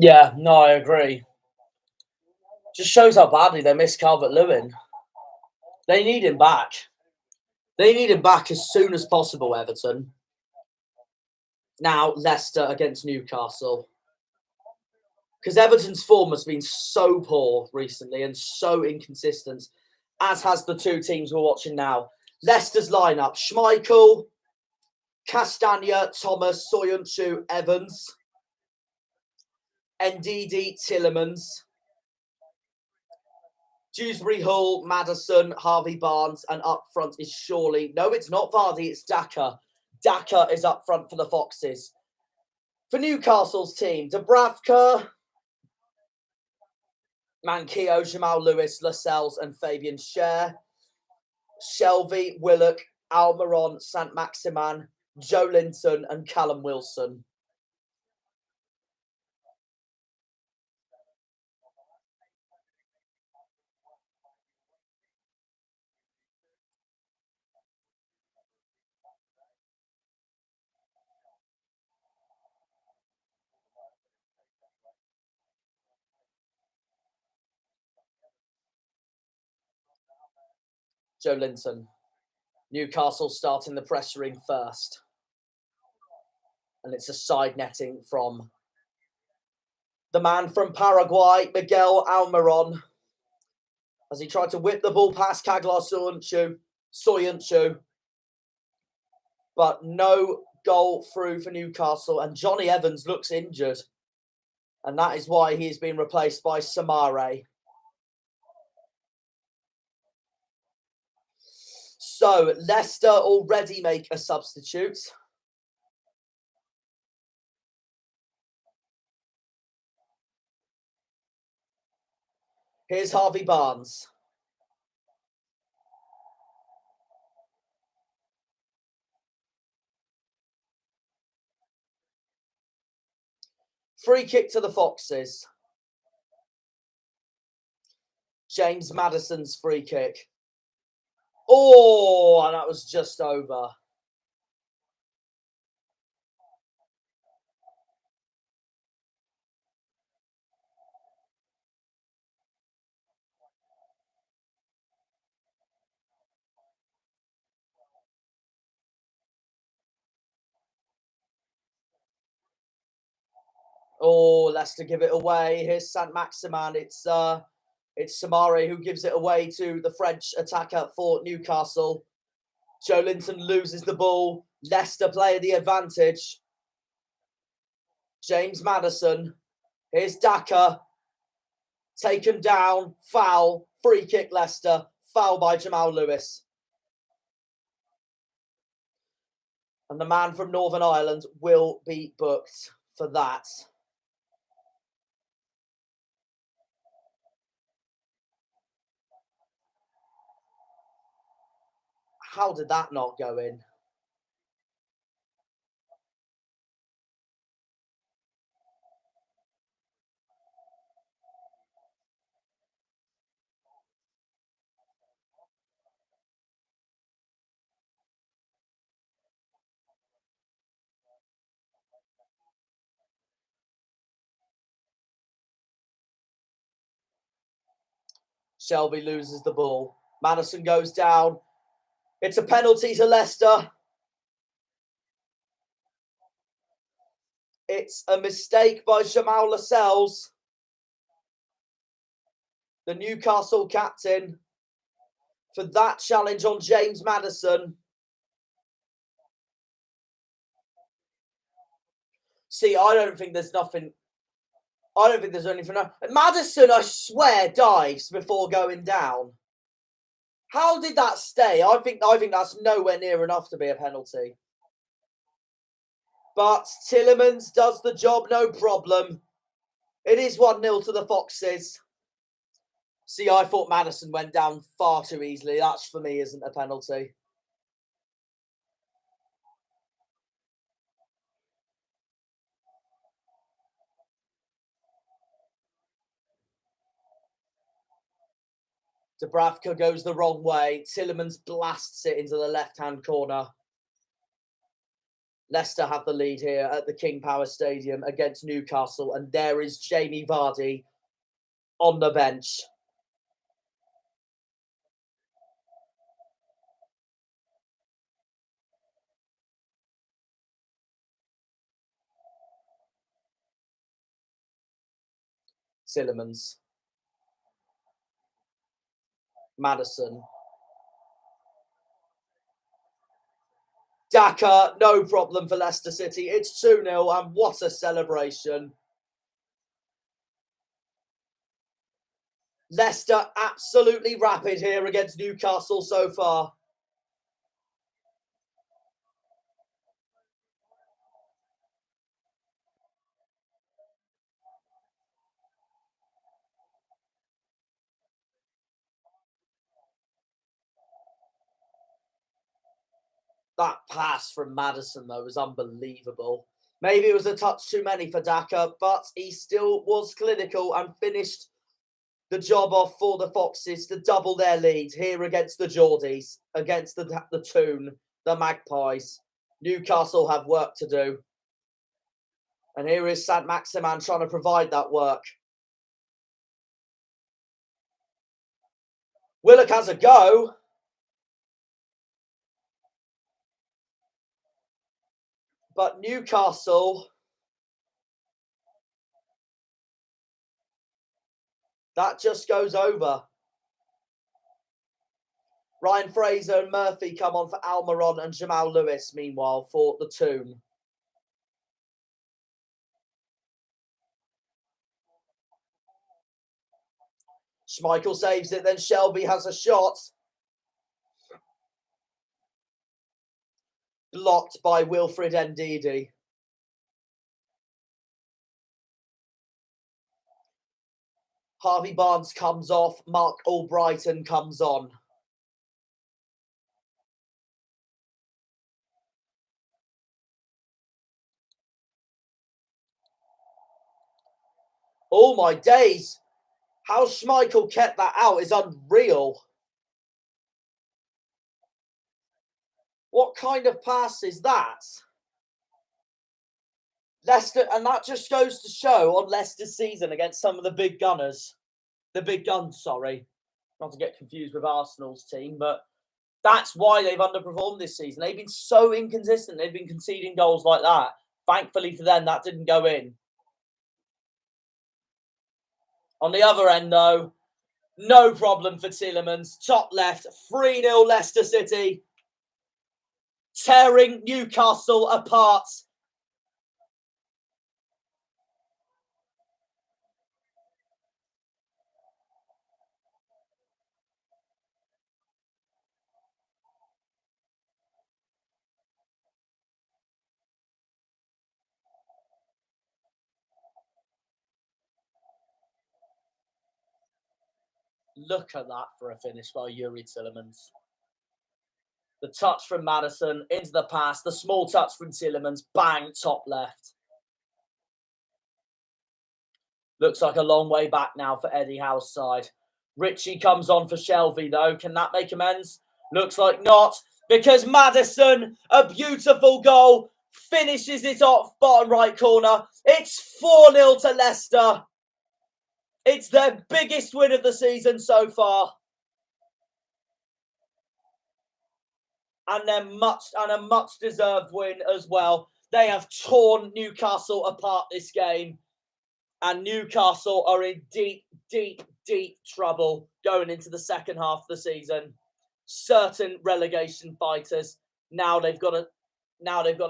Yeah, no, I agree. Just shows how badly they miss Calvert-Lewin. They need him back. They need him back as soon as possible, Everton. Now, Leicester against Newcastle. Because Everton's form has been so poor recently and so inconsistent, as has the two teams we're watching now. Leicester's lineup: Schmeichel, Castagna, Thomas, Soyuncu, Evans, Ndidi, Tillemans, Dewsbury Hall, Maddison, Harvey Barnes, and up front is surely... No, it's not Vardy, it's Daka. Daka is up front for the Foxes. For Newcastle's team, Dubravka, Manquillo, Jamal Lewis, Lascelles, and Fabian Schär. Shelvey, Willock, Almiron, Saint Maximan, Joe Linton, and Callum Wilson. Joe Linton. Newcastle starting the pressuring first. And it's a side netting from the man from Paraguay, Miguel Almiron, as he tried to whip the ball past Kaglar Soyuncu. But no goal through for Newcastle. And Johnny Evans looks injured. And that is why he has been replaced by Samare. So, Leicester already make a substitute. Here's Harvey Barnes. Free kick to the Foxes. James Maddison's free kick. Oh, and that was just over. Oh, Leicester give it away. Here's Saint Maximan. It's Samare who gives it away to the French attacker for Newcastle. Joe Linton loses the ball. Leicester play the advantage. James Maddison. Here's Daka. Taken down. Foul. Free kick Leicester. Foul by Jamal Lewis. And the man from Northern Ireland will be booked for that. How did that not go in? Shelby loses the ball. Maddison goes down. It's a penalty to Leicester. It's a mistake by Jamal Lascelles, the Newcastle captain, for that challenge on James Maddison. See, I don't think there's anything. Maddison, I swear, dives before going down. How did that stay? I think that's nowhere near enough to be a penalty. But Tillemans does the job, no problem. It is 1-0 to the Foxes. See, I thought Maddison went down far too easily. That, for me, isn't a penalty. Dubravka goes the wrong way. Tillemans blasts it into the left-hand corner. Leicester have the lead here at the King Power Stadium against Newcastle, and there is Jamie Vardy on the bench. Sillemans. Maddison. Daka, no problem for Leicester City. It's 2-0, and what a celebration. Leicester absolutely rapid here against Newcastle so far. That pass from Maddison, though, was unbelievable. Maybe it was a touch too many for Daka, but he still was clinical and finished the job off for the Foxes to double their lead here against the Geordies, against the Toon, the Magpies. Newcastle have work to do. And here is Saint-Maximin trying to provide that work. Willock has a go. But Newcastle, that just goes over. Ryan Fraser and Murphy come on for Almiron and Jamal Lewis, meanwhile, for the Toon. Schmeichel saves it, then Shelby has a shot. Blocked by Wilfred Ndidi. Harvey Barnes comes off. Mark Albrighton comes on. Oh my days. How Schmeichel kept that out is unreal. What kind of pass is that? Leicester, and that just goes to show on Leicester's season against some of the big gunners. The big guns, sorry. Not to get confused with Arsenal's team, but that's why they've underperformed this season. They've been so inconsistent. They've been conceding goals like that. Thankfully for them, that didn't go in. On the other end, though, no problem for Tielemans. Top left, 3-0 Leicester City. Tearing Newcastle apart. Look at that for a finish by Yuri Tielemans. The touch from Maddison into the pass. The small touch from Tielemans. Bang, top left. Looks like a long way back now for Eddie Howe's side. Ritchie comes on for Shelby, though. Can that make amends? Looks like not, because Maddison, a beautiful goal, finishes it off bottom right corner. It's 4-0 to Leicester. It's their biggest win of the season so far. And a much deserved win as well. They have torn Newcastle apart this game. And Newcastle are in deep, deep, deep trouble going into the second half of the season. Certain relegation fighters. Now they've got to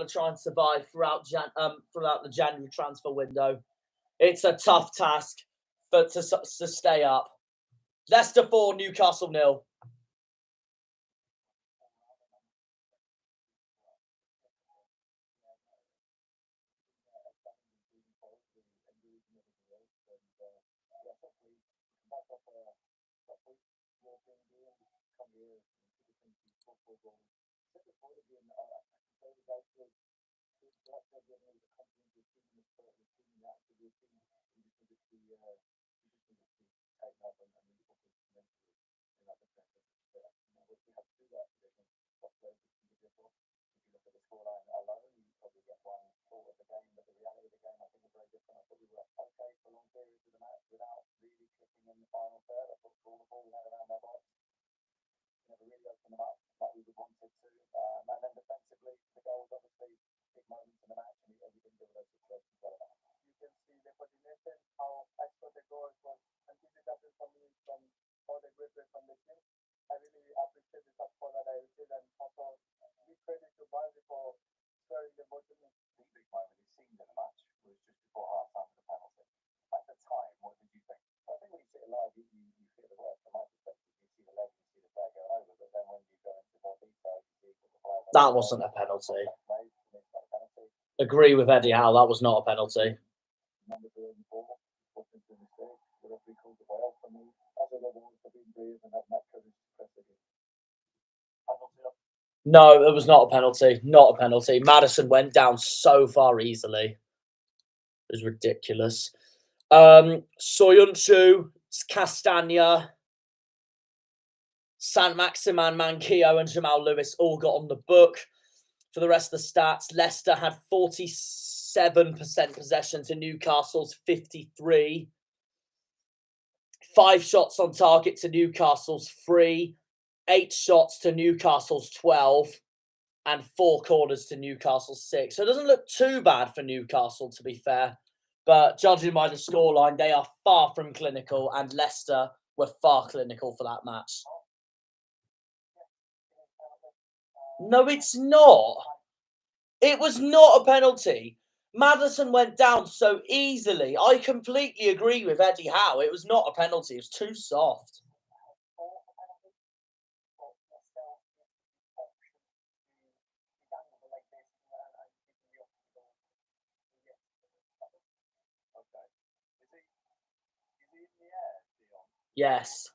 try and survive throughout the January transfer window. It's a tough task to stay up. Leicester 4, Newcastle 0. different. I thought we were okay for long periods of the match without really clicking in the final third. I thought all the ball we had around their box never really opened them up like we would wanted to. And then defensively, the goals obviously big moments in the match, and we didn't deal with those situations well enough. You can see the coordination, how excellent the goals was, and this is happening from me from all the great play from the team. I really appreciate the support that I received, and also big credit to Barzi for scoring the bottom. The big moment it seemed in the match was just before half time for the penalty. At the time, what did you think? I think when you see it live, you feel the work. From my perspective, you see the leg, you see the player go over, but then when you go into more detail, you see that the player. That wasn't a penalty. Agree with Eddie Howe, that was not a penalty. No, it was not a penalty. Not a penalty. Maddison went down so far easily. It was ridiculous. Soyuncu, Castagna, San Maximan, Manquillo, and Jamal Lewis all got on the book. For the rest of the stats, Leicester had 47% possession to Newcastle's 53. 5 shots on target to Newcastle's 3. 8 shots to Newcastle's 12. And 4 corners to Newcastle's 6. So it doesn't look too bad for Newcastle, to be fair. But judging by the scoreline, they are far from clinical, and Leicester were far clinical for that match. No, it's not. It was not a penalty. Maddison went down so easily. I completely agree with Eddie Howe. It was not a penalty. It was too soft. Yes.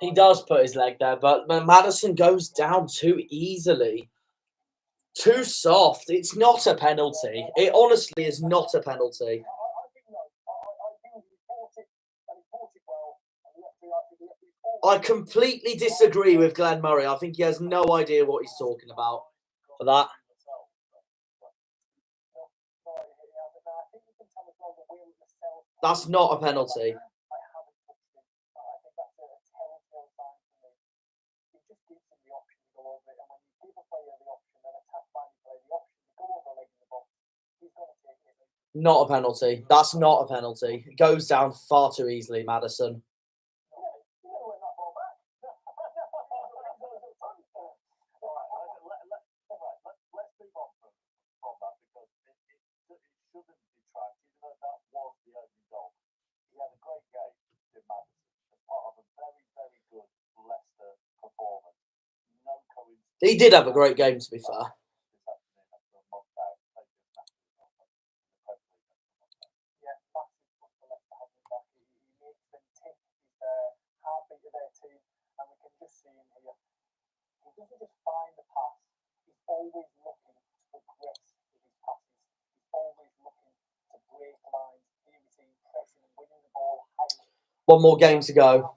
He does put his leg there, but Maddison goes down too easily. Too soft. It's not a penalty. It honestly is not a penalty. I completely disagree with Glenn Murray. I think he has no idea what he's talking about for that. That's not a penalty. Not a penalty. That's not a penalty. It goes down far too easily, Maddison. He did have a great game, to be fair. One more game to go.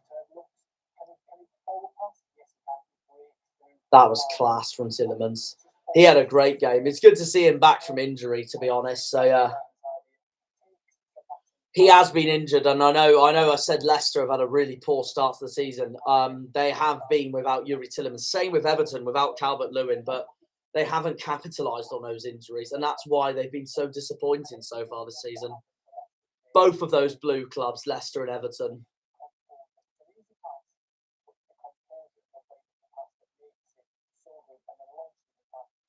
That was class from Tielemans. He had a great game. It's good to see him back from injury, to be honest. So, yeah. He has been injured, and I know I said Leicester have had a really poor start to the season. They have been without Yuri Tielemans. Same with Everton without Calvert-Lewin, but they haven't capitalised on those injuries, and that's why they've been so disappointing so far this season. Both of those blue clubs, Leicester and Everton.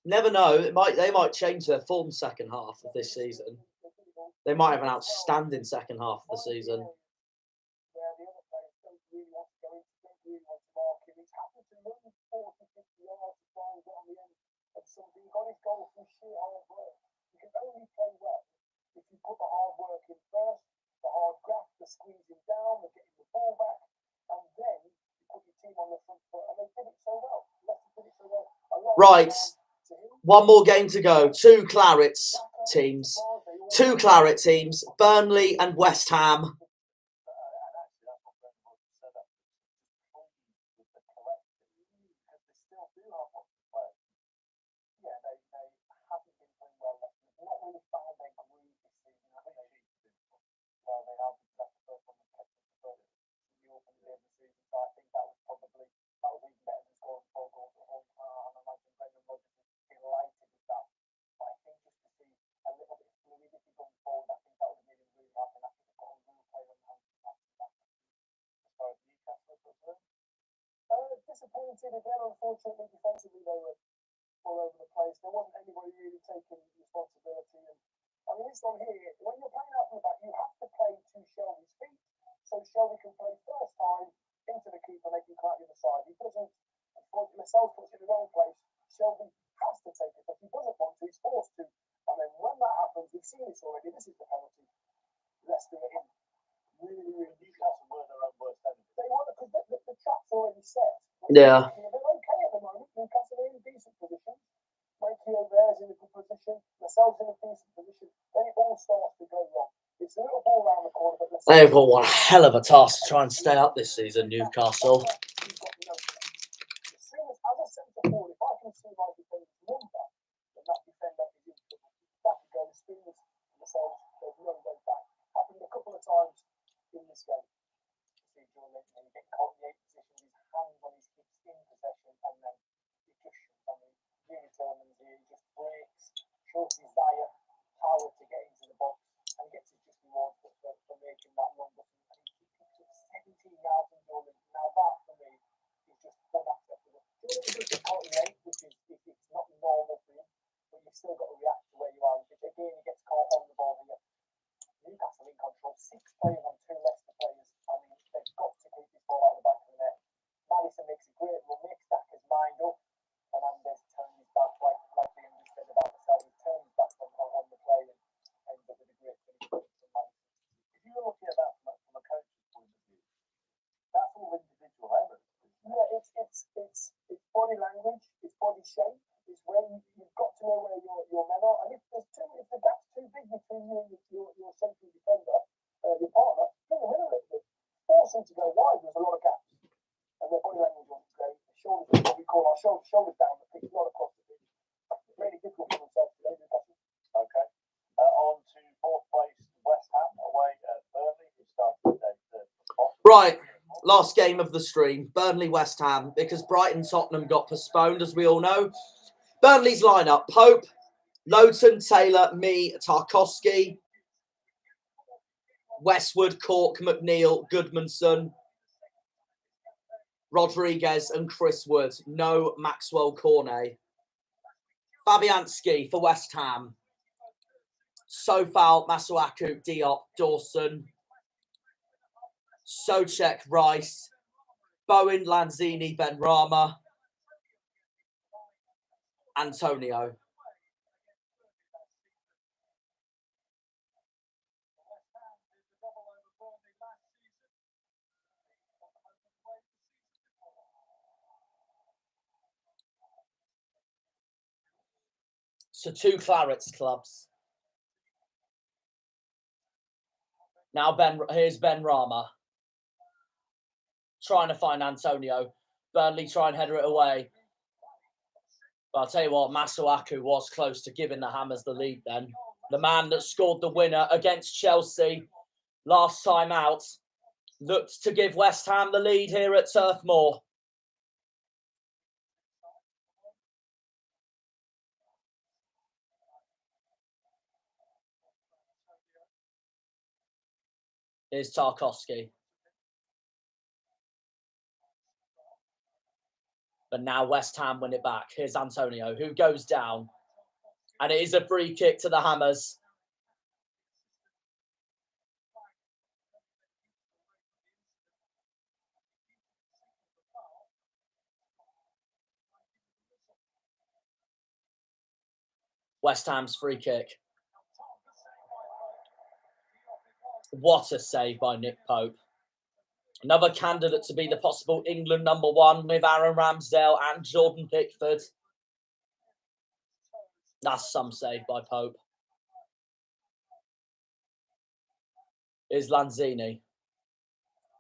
Never know. They might change their form second half of this season. They might have an outstanding second half of the season. Right. One more game to go. Two claret teams, Burnley and West Ham. limited again, unfortunately, defensively they were all over the place. There wasn't anybody really taking responsibility. And I mean, this one here, when you're playing out from the back, you have to play to Shelby's feet. So Shelby can play first time into the keeper, they can come out the other side. He doesn't, Lascelles puts it in the wrong place. Shelby has to take it, but he doesn't want to, he's forced to. And then when that happens, we've seen this already, this is the penalty. Leicester are in. Really, Newcastle were their own worst enemy. They were, because the trap's already set. Yeah. They're okay at the moment. Newcastle are in a decent position. Mikey over there is in a good position. Lascelles in a decent position. Then it all starts to go wrong. It's a little ball around the corner, but They've got one hell of a task to try and stay up this season, Newcastle. As soon as a centre forward, if I can see my defender's number, then that defender is in trouble. That could go as soon as Lascelles, there's no way back. Happened a couple of times in this game. You get caught in the 8 position, his hands on his hips in possession, and then he just shoots. I mean, he determines here, he just breaks, shows desire, power to get into the box, and gets his just reward for making that run. And he picks up 17 yards in Jordan. Now that, for me, is just unacceptable. Jordan does get caught in the 8, which is it's not normal for him, but you've still got to react to where you are. Again, he gets caught on the ball here. Newcastle in control, 6 players on 2 Leicester players. I mean, they've got to keep this ball out of the back of the net. Madison makes a great run, makes Daka's mind up, and Andes turns his back, like the English said about the side, he turns his back on the play and ends up with a great finish from Madison. If you were looking at that from a coach's point of view, that's all individual errors. Yeah, it's body language, it's body shape, it's where you've got to know where your men are, and if the gap's too big between you and your central defender, your partner, bring him in a little bit. Force him to go wide. There's a lot of gaps, and their body language wasn't great. The shoulders, what we call our shoulders down the pitch, not across the pitch. Really difficult for themselves today, Newcastle. Okay. On to 4th place, West Ham away at Burnley, who started the Right. Last game of the stream, Burnley West Ham, because Brighton Tottenham got postponed, as we all know. Burnley's lineup: Pope, Lowton, Taylor, me, Tarkowski, Westwood, Cork, McNeil, Goodmanson, Rodriguez, and Chris Wood. No Maxwell Cornet. Fabianski for West Ham. Sofal, Masuaku, Diop, Dawson, Socek, Rice, Bowen, Lanzini, Benrahma, Antonio. So 2 Clarets clubs. Now here's Benrahma. Trying to find Antonio. Burnley try and header it away. But I'll tell you what, Masuaku was close to giving the Hammers the lead then. The man that scored the winner against Chelsea last time out looked to give West Ham the lead here at Turf Moor. Here's Tarkowski. But now West Ham win it back. Here's Antonio, who goes down. And it is a free kick to the Hammers. West Ham's free kick. What a save by Nick Pope. Another candidate to be the possible England #1 with Aaron Ramsdale and Jordan Pickford. That's some save by Pope. Here's Lanzini.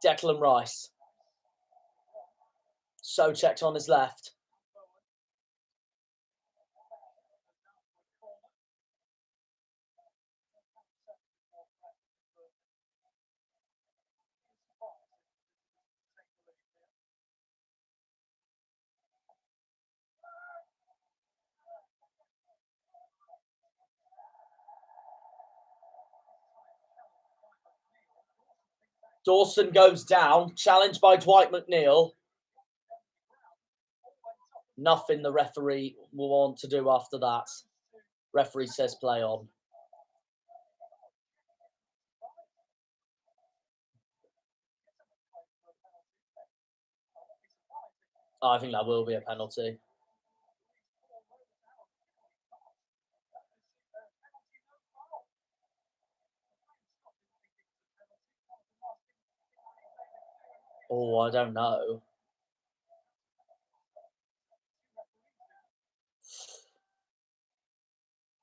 Declan Rice. Socek's on his left. Dawson goes down, challenged by Dwight McNeil. Nothing the referee will want to do after that. Referee says play on. I think that will be a penalty. Oh, I don't know.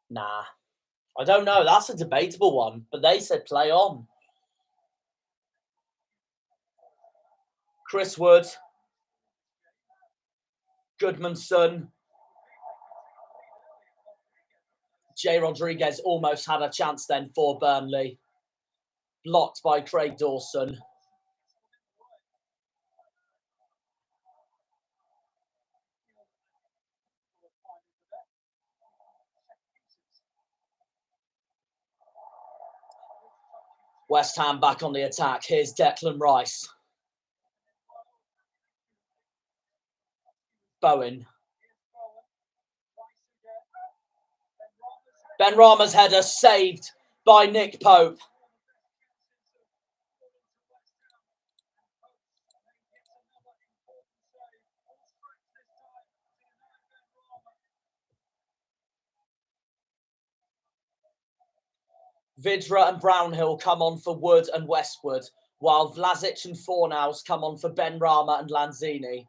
Nah. I don't know. That's a debatable one, but they said play on. Chris Wood. Goodmanson. Jay Rodriguez almost had a chance then for Burnley. Blocked by Craig Dawson. West Ham back on the attack. Here's Declan Rice. Bowen. Ben Rama's header saved by Nick Pope. Vidra and Brownhill come on for Wood and Westwood, while Vlasic and Fornals come on for Ben Rama and Lanzini.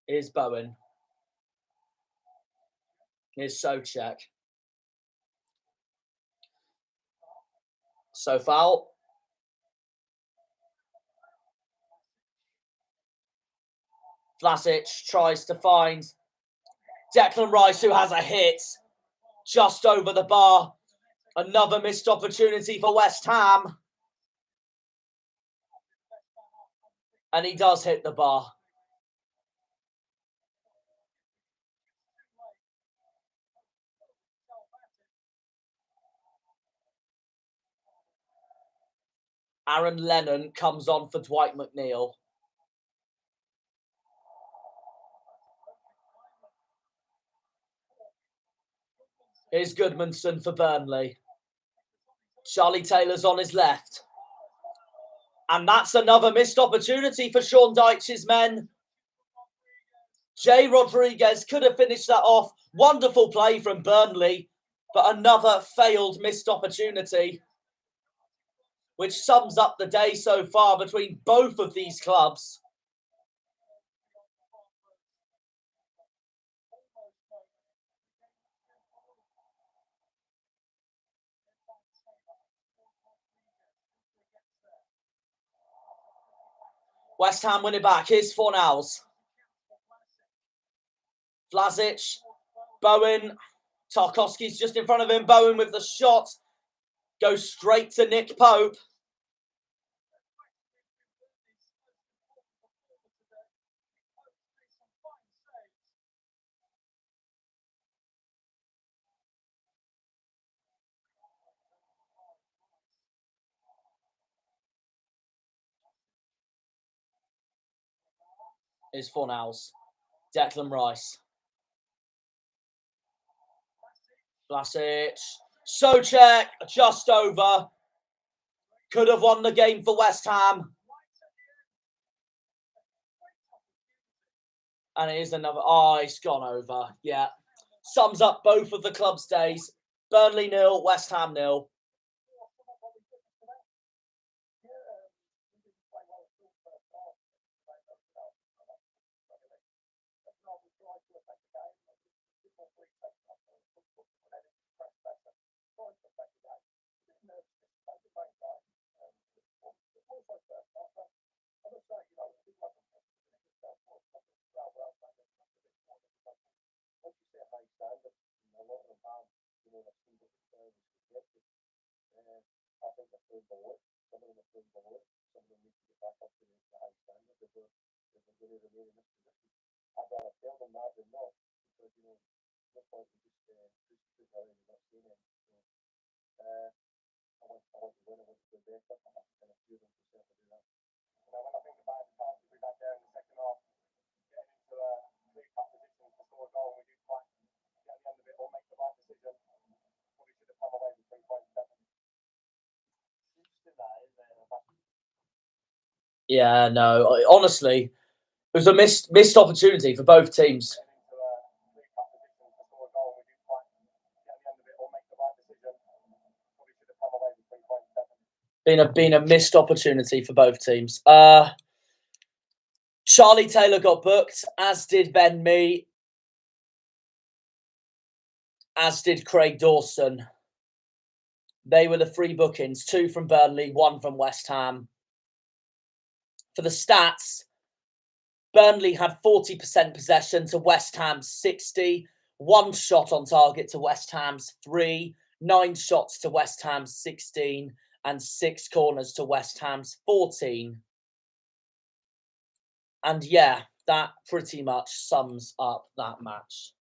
Here's Bowen. Here's Souček. So foul. Vlasic tries to find Declan Rice, who has a hit just over the bar. Another missed opportunity for West Ham. And he does hit the bar. Aaron Lennon comes on for Dwight McNeil. Here's Goodmanson for Burnley. Charlie Taylor's on his left. And that's another missed opportunity for Sean Dyche's men. Jay Rodriguez could have finished that off. Wonderful play from Burnley, but another failed missed opportunity, which sums up the day so far between both of these clubs. West Ham win it back. Here's Fornals. Vlasic. Bowen. Tarkowski's just in front of him. Bowen with the shot. Goes straight to Nick Pope. Is Fornals. Declan Rice. Vlasic. Souček just over. Could have won the game for West Ham. And it is another. Oh, it's gone over. Yeah. Sums up both of the club's days. Burnley 0, West Ham 0. Yeah, no, honestly, it was a missed opportunity for both teams. Been a missed opportunity for both teams. Charlie Taylor got booked, as did Ben Mee, as did Craig Dawson. They were the three bookings, 2 from Burnley, 1 from West Ham. For the stats, Burnley had 40% possession to West Ham's 60, 1 shot on target to West Ham's 3, 9 shots to West Ham's 16, and 6 corners to West Ham's 14. And yeah, that pretty much sums up that match.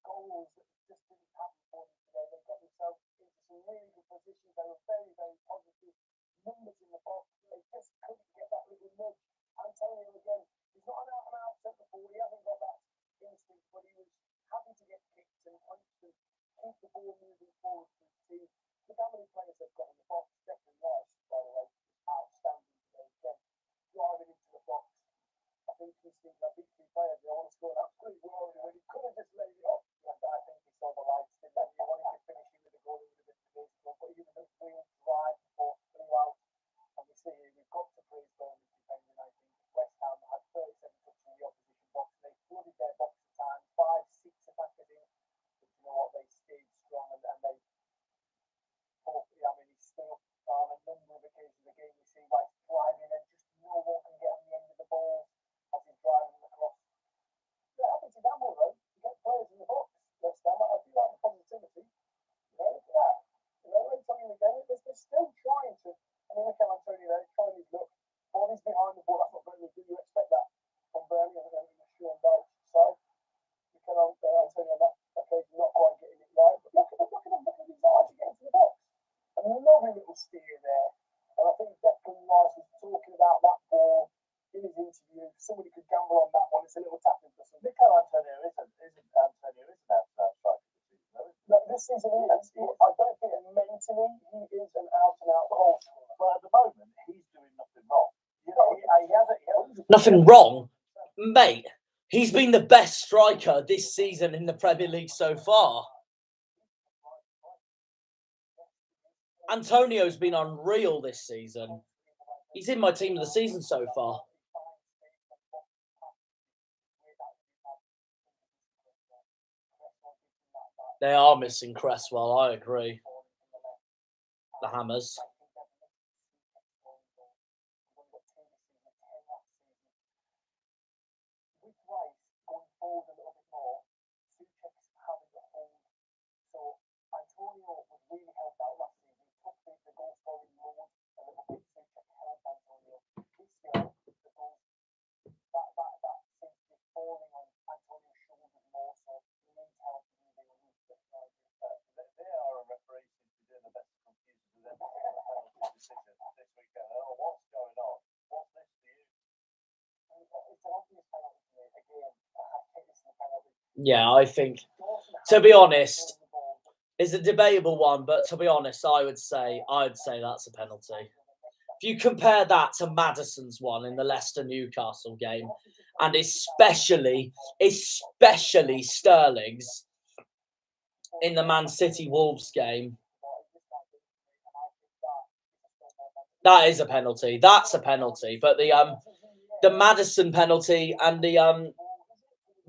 Goals that just didn't happen for them today. They got themselves into some really good positions. They were very, very positive. Numbers in the box. They just couldn't get that little nudge. Antonio again, he's not an out-and-out centre forward. He hasn't got that instinct, but he was happy to get kicked and punched and keep the ball moving forward for his team. Look how many players they've got in the box. Declan Rice, by the way, outstanding today. Again, driving into the box. I think he's thinking, I beat 3 players. I want to score an absolute world when he could have just laid it off. I think he saw the lights. He wanted to finish it with a goal. It would have been beautiful, but he was a real drive for throughout. And we see here, we've got to praise Burnley defending. I think West Ham had 37 touches in the opposition box. They flooded their box at times, 5, 6 attackers in. But you know what? They stayed strong and they he still on a number of occasions again we see like driving and just no one can get on the end of the ball as he's driving across. They're happy to gamble though, to get players in the box. West Ham, I feel like the positivity. Look at that. Later on in the game, they're still trying to. Look at Antonio there, trying his look. Ball is behind the ball. That's what Burnley do. You expect that from Burnley and Sean Dyche's side. You can Antonio on that occasion not quite getting it right. But look at his eyes to get into the box. And a lovely little steer there. And I think Declan Rice was talking about that ball in his interview. Somebody could gamble on that one. It's a little tapping for some. Look how Antonio isn't this season I don't think mentally he is an out-and-out goal scorer. But at the moment, he's doing nothing wrong. Nothing wrong? Mate, he's been the best striker this season in the Premier League so far. Antonio's been unreal this season. He's in my team of the season so far. They are missing Cresswell, I agree. The Hammers. Antonio was really helped out last season. He took the goal scoring load a little bit. Souček helped Antonio. This year, the goals that seems to be falling on Antonio's shoulders more, so he needs help moving on. They are a referee seems to be doing the best to confuse with them decision this weekend. Oh, what's going on? What's this for you? It's an obvious penalty to me. Again, I think it's a penalty. Yeah, I think, to be honest, it's a debatable one, but to be honest, I'd say that's a penalty. If you compare that to Maddison's one in the Leicester-Newcastle game, and especially Sterling's in the Man City-Wolves game, that is a penalty. That's a penalty. But the Maddison penalty and the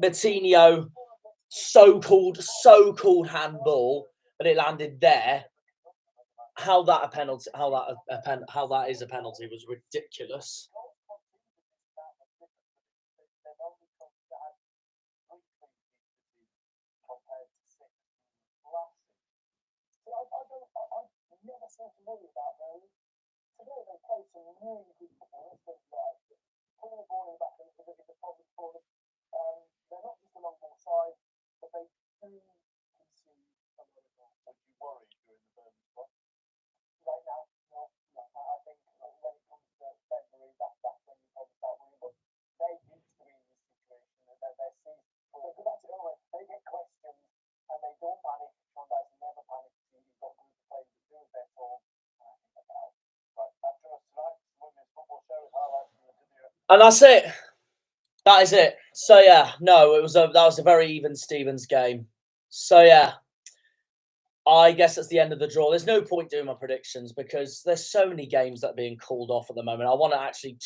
Matinho so-called handball, but it landed there. How that is a penalty was ridiculous. today they played some really good football. Pulling the ball in the back is a problem for them. They're not just a long ball side, but they do concede a lot of goals. Would you worry during the Birmingham spot? Right now, no. I think when it comes to February, that's when you probably start worrying. But they used to be in this situation, and they're seized. They go back to it, they get questions, and they don't panic. Sean Dyson never panics. He's got group of players that do his best for him, and I think that's out. Right, after us tonight, Women's Football Show is highlights from the video. And that's it. That is it. So yeah, no, that was a very even Stevens game. So yeah, I guess that's the end of the draw. There's no point doing my predictions because there's so many games that are being called off at the moment. I want to actually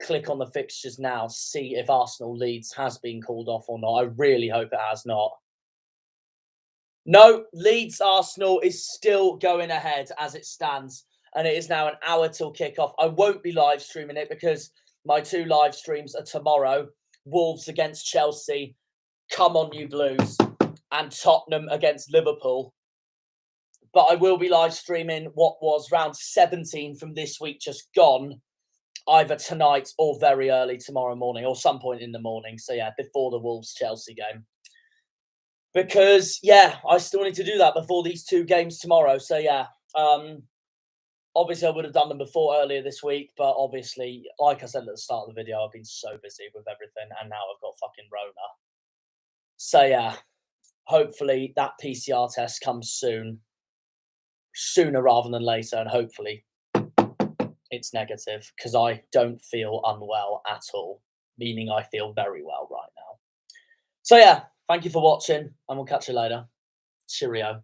click on the fixtures now, see if Arsenal Leeds has been called off or not. I really hope it has not. No, Leeds Arsenal is still going ahead as it stands. And it is now an hour till kickoff. I won't be live streaming it because my 2 live streams are tomorrow. Wolves against Chelsea. Come on, you Blues. And Tottenham against Liverpool. But I will be live streaming what was round 17 from this week just gone. Either tonight or very early tomorrow morning. Or some point in the morning. So yeah, before the Wolves-Chelsea game. Because, yeah, I still need to do that before these 2 games tomorrow. So yeah, obviously, I would have done them earlier this week, but obviously, like I said at the start of the video, I've been so busy with everything, and now I've got fucking Rona. So yeah, hopefully that PCR test comes sooner rather than later, and hopefully it's negative, because I don't feel unwell at all, meaning I feel very well right now. So yeah, thank you for watching, and we'll catch you later. Cheerio.